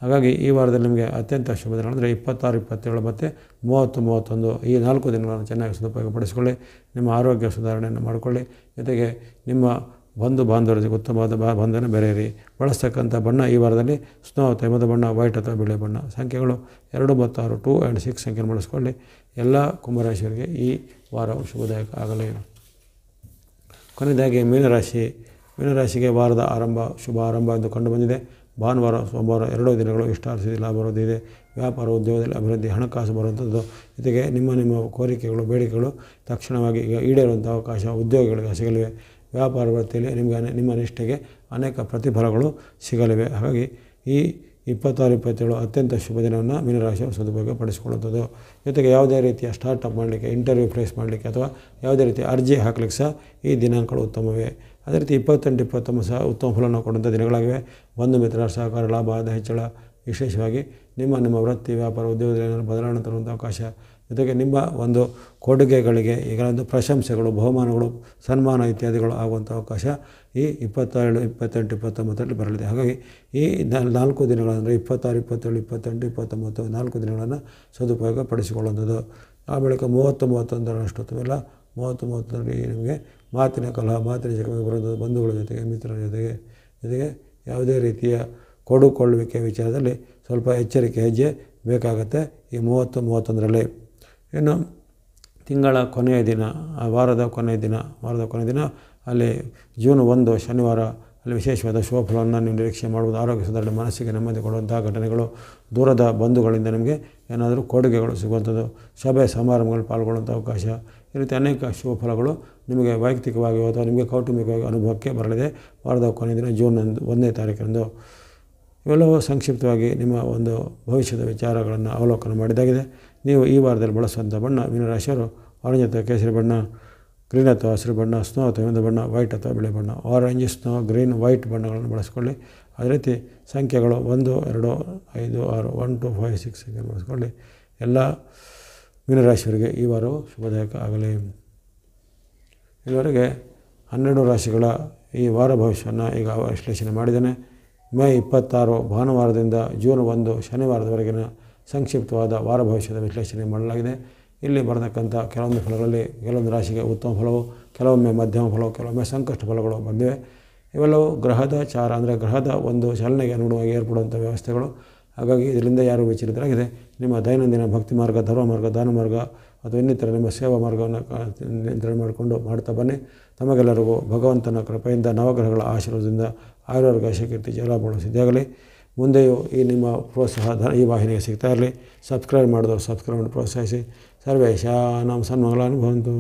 ಹಾಗಾಗಿ ಈ ವಾರದಲ್ಲಿ ನಿಮಗೆ ಅತ್ಯಂತ ಶುಭ ದಿನ ಅಂದರೆ 26, 27 ಮತ್ತು 30, 31 ಈ 4 ದಿನಗಳನ್ನು ಚೆನ್ನಾಗಿ ಸದುಪಯೋಗಪಡಿಸಿಕೊಳ್ಳಿ. ನಿಮ್ಮ ಆರೋಗ್ಯ ಸುಧಾರಣೆಯನ್ನು ಮಾಡಿಕೊಳ್ಳಿ. ಜೊತೆಗೆ ನಿಮ್ಮ ಬಂಧು ಬಾಂಧವರ ಜೊತೆ ಉತ್ತಮವಾದ ಬಂಧನ ಬೆರೆಯಿರಿ. ಬಳಸ್ತಕ್ಕಂಥ ಬಣ್ಣ ಈ ವಾರದಲ್ಲಿ ಸ್ನೋ ಅಥವಾ ಹಿಮದ ಬಣ್ಣ, ವೈಟ್ ಅಥವಾ ಬಿಳಿ ಬಣ್ಣ. ಸಂಖ್ಯೆಗಳು 2 ಮತ್ತು 6, 2 ಆ್ಯಂಡ್ 6 ಸಂಖ್ಯೆಯನ್ನು ಬಳಸಿಕೊಳ್ಳಿ. ಎಲ್ಲ ಕುಂಭರಾಶಿಯವರಿಗೆ ಈ ವಾರವು ಶುಭದಾಯಕ ಆಗಲಿ. ಕೊನೆಯದಾಗಿ ಮೀನರಾಶಿಗೆ ವಾರದ ಶುಭ ಆರಂಭ ಎಂದು ಕಂಡುಬಂದಿದೆ. ಭಾನುವಾರ, ಸೋಮವಾರ 2 ದಿನಗಳು ಇಷ್ಟಾರ್ಥಿಸಿ ಲಾಭ ಬರೋದಿದೆ. ವ್ಯಾಪಾರ, ಉದ್ಯೋಗದಲ್ಲಿ ಅಭಿವೃದ್ಧಿ, ಹಣಕಾಸು ಬರುವಂಥದ್ದು. ಜೊತೆಗೆ ನಿಮ್ಮ ಕೋರಿಕೆಗಳು, ಬೇಡಿಕೆಗಳು ತಕ್ಷಣವಾಗಿ ಈಗ ಈಡೇರುವಂಥ ಅವಕಾಶ ಉದ್ಯೋಗಿಗಳಿಗೆ ಸಿಗಲಿವೆ. ವ್ಯಾಪಾರ ವೃತ್ತಿಯಲ್ಲಿ ನಿಮ್ಮ ನಿಷ್ಠೆಗೆ ಅನೇಕ ಪ್ರತಿಫಲಗಳು ಸಿಗಲಿವೆ. ಹಾಗಾಗಿ ಈ 26, 27 ಅತ್ಯಂತ ಶುಭ ದಿನವನ್ನು ಮೀನರಾಶಿಯವರು ಸದುಪಯೋಗಪಡಿಸಿಕೊಳ್ಳುವಂಥದ್ದು. ಜೊತೆಗೆ ಯಾವುದೇ ರೀತಿಯ ಸ್ಟಾರ್ಟಪ್ ಮಾಡಲಿಕ್ಕೆ, ಇಂಟರ್ವ್ಯೂ ಫೇಸ್ ಮಾಡಲಿಕ್ಕೆ ಅಥವಾ ಯಾವುದೇ ರೀತಿಯ ಅರ್ಜಿ ಹಾಕಲಿಕ್ಕೆ ಸಹ ಈ ದಿನಾಂಕಗಳು ಉತ್ತಮವೇ. ಅದೇ ರೀತಿ 28, 29 ಸಹ ಉತ್ತಮ ಫಲವನ್ನು ಕೊಡುವಂಥ ದಿನಗಳಾಗಿವೆ. ಬಂಧು ಮಿತ್ರರ ಸಹಕಾರ, ಲಾಭ, ಆದಾಯ ಹೆಚ್ಚಳ, ವಿಶೇಷವಾಗಿ ನಿಮ್ಮ ವೃತ್ತಿ, ವ್ಯಾಪಾರ, ಉದ್ಯೋಗದಲ್ಲಿ ಏನಾದರೂ ಬದಲಾವಣೆ ತರುವಂಥ ಅವಕಾಶ. ಜೊತೆಗೆ ನಿಮ್ಮ ಒಂದು ಕೊಡುಗೆಗಳಿಗೆ ಈಗ ಪ್ರಶಂಸೆಗಳು, ಬಹುಮಾನಗಳು, ಸನ್ಮಾನ ಇತ್ಯಾದಿಗಳು ಆಗುವಂಥ ಅವಕಾಶ ಈ 22, 28, 29ರಲ್ಲಿ ಬರಲಿದೆ. ಹಾಗಾಗಿ ಈ 4 ದಿನಗಳಂದರೆ 26, 27, 28, 29 4 ದಿನಗಳನ್ನು ಸದುಪಯೋಗಪಡಿಸಿಕೊಳ್ಳುವಂಥದ್ದು. ಆ ಬಳಿಕ 30, 31 30, 31ರಲ್ಲಿ ನಿಮಗೆ ಮಾತಿನ ಕಲಹ, ಮಾತಿನ ಜಗಳ ಬರುವಂಥದ್ದು. ಬಂಧುಗಳ ಜೊತೆಗೆ, ಮಿತ್ರರ ಜೊತೆಗೆ ಯಾವುದೇ ರೀತಿಯ ಕೊಡುಕೊಳ್ಳುವಿಕೆ ವಿಚಾರದಲ್ಲಿ ಸ್ವಲ್ಪ ಎಚ್ಚರಿಕೆ ಹೆಜ್ಜೆ ಬೇಕಾಗುತ್ತೆ ಈ 30, 31ರಲ್ಲಿ. ಇನ್ನು ತಿಂಗಳ ಕೊನೆಯ ದಿನ, ವಾರದ ಕೊನೆಯ ದಿನ ಅಲ್ಲಿ ಜೂನ್ 1 ಶನಿವಾರ, ಅಲ್ಲಿ ವಿಶೇಷವಾದ ಶುಭ ಫಲವನ್ನು ನೀವು ನಿರೀಕ್ಷೆ ಮಾಡುವುದು. ಆರೋಗ್ಯ ಸುಧಾರಣೆ, ಮನಸ್ಸಿಗೆ ನೆಮ್ಮದಿ ಕೊಡುವಂತಹ ಘಟನೆಗಳು, ದೂರದ ಬಂಧುಗಳಿಂದ ನಿಮಗೆ ಏನಾದರೂ ಕೊಡುಗೆಗಳು ಸಿಗುವಂಥದ್ದು, ಸಭೆ ಸಮಾರಂಭಗಳಲ್ಲಿ ಪಾಲ್ಗೊಳ್ಳುವಂಥ ಅವಕಾಶ, ಈ ರೀತಿ ಅನೇಕ ಶುಭ ಫಲಗಳು ನಿಮಗೆ ವೈಯಕ್ತಿಕವಾಗಿ ಅಥವಾ ನಿಮಗೆ ಕೌಟುಂಬಿಕವಾಗಿ ಅನುಭವಕ್ಕೆ ಬರಲಿದೆ ವಾರದ ಕೊನೆಯ ದಿನ ಜೂನ್ 1ನೇ ತಾರೀಕರಂದು. ಇವೆಲ್ಲವೂ ಸಂಕ್ಷಿಪ್ತವಾಗಿ ನಿಮ್ಮ ಒಂದು ಭವಿಷ್ಯದ ವಿಚಾರಗಳನ್ನು ಅವಲೋಕನ ಮಾಡಿದಾಗಿದೆ. ನೀವು ಈ ವಾರದಲ್ಲಿ ಬಳಸುವಂಥ ಬಣ್ಣ ಮೀನರಾಶಿಯವರು ಆರೆಂಜ್ ಅಥವಾ ಕೇಸರಿ ಬಣ್ಣ, ಗ್ರೀನ್ ಅಥವಾ ಹಸಿರು ಬಣ್ಣ, ಸ್ನೋ ಅಥವಾ ಹಿಮದ ಬಣ್ಣ, ವೈಟ್ ಅಥವಾ ಬಿಳಿ ಬಣ್ಣ. ಆರೆಂಜ್, ಸ್ನೋ, ಗ್ರೀನ್, ವೈಟ್ ಬಣ್ಣಗಳನ್ನು ಬಳಸಿಕೊಳ್ಳಿ. ಅದೇ ರೀತಿ ಸಂಖ್ಯೆಗಳು 1, 2, 5, 6 1 to 5, 6 ಸಂಖ್ಯೆ ಬಳಸಿಕೊಳ್ಳಿ. ಎಲ್ಲ ಮೀನರಾಶಿಯವರಿಗೆ ಈ ವಾರವು ಶುಭದಾಯಕ ಆಗಲಿ. ಇದುವರೆಗೆ 12 ರಾಶಿಗಳ ಈ ವಾರ ಭವಿಷ್ಯವನ್ನು ಈಗ ವಿಶ್ಲೇಷಣೆ ಮಾಡಿದ್ದೇನೆ. ಮೇ 26 ಭಾನುವಾರದಿಂದ ಜೂನ್ 1 ಶನಿವಾರದವರೆಗಿನ ಸಂಕ್ಷಿಪ್ತವಾದ ವಾರ ಭವಿಷ್ಯದ ವಿಶ್ಲೇಷಣೆ ಮಾಡಲಾಗಿದೆ. ಇಲ್ಲಿ ಬರತಕ್ಕಂಥ ಕೆಲವೊಂದು ಫಲಗಳಲ್ಲಿ ಕೆಲವೊಂದು ರಾಶಿಗೆ ಉತ್ತಮ ಫಲವು, ಕೆಲವೊಮ್ಮೆ ಮಧ್ಯಮ ಫಲವು, ಕೆಲವೊಮ್ಮೆ ಸಂಕಷ್ಟ ಫಲಗಳು ಬಂದಿವೆ. ಇವೆಲ್ಲವೂ ಗ್ರಹದ ಚಾರ ಅಂದರೆ ಗ್ರಹದ ಒಂದು ಚಲನೆಗೆ ಅನುಗುಣವಾಗಿ ಏರ್ಪಡುವಂಥ ವ್ಯವಸ್ಥೆಗಳು. ಹಾಗಾಗಿ ಇದರಿಂದ ಯಾರು ವಿಚಲಿತರಾಗಿದೆ, ನಿಮ್ಮ ದೈನಂದಿನ ಭಕ್ತಿ ಮಾರ್ಗ, ಧರ್ಮ ಮಾರ್ಗ, ದಾನ ಮಾರ್ಗ ಅಥವಾ ಇನ್ನಿತರ ನಿಮ್ಮ ಸೇವಾ ಮಾರ್ಗವನ್ನು ನಿಯಂತ್ರಣ ಮಾಡಿಕೊಂಡು ಮಾಡ್ತಾ ಬನ್ನಿ. ತಮಗೆಲ್ಲರಿಗೂ ಭಗವಂತನ ಕೃಪೆಯಿಂದ, ನವಗ್ರಹಗಳ ಆಶೀರ್ವಾದದಿಂದ ಆಯುರ್ವೇದ ಕೀರ್ತಿ ಜಯಲಾಭಗಳು ಸಿದ್ಧಿಯಾಗಲಿ. ಮುಂದೆಯೂ ಈ ನಿಮ್ಮ ಪ್ರೋತ್ಸಾಹ ಈ ವಾಹಿನಿಗೆ ಸಿಗ್ತಾ ಇರಲಿ. ಸಬ್ಸ್ಕ್ರೈಬ್ ಮಾಡಿದವರು ಸಬ್ಸ್ಕ್ರೈಬ್ ಮಾಡಿ ಪ್ರೋತ್ಸಾಹಿಸಿ. ಸರ್ವೇಶಾನಾಂ ಸನ್ಮಂಗಲಾನಿ ಭವಂತು.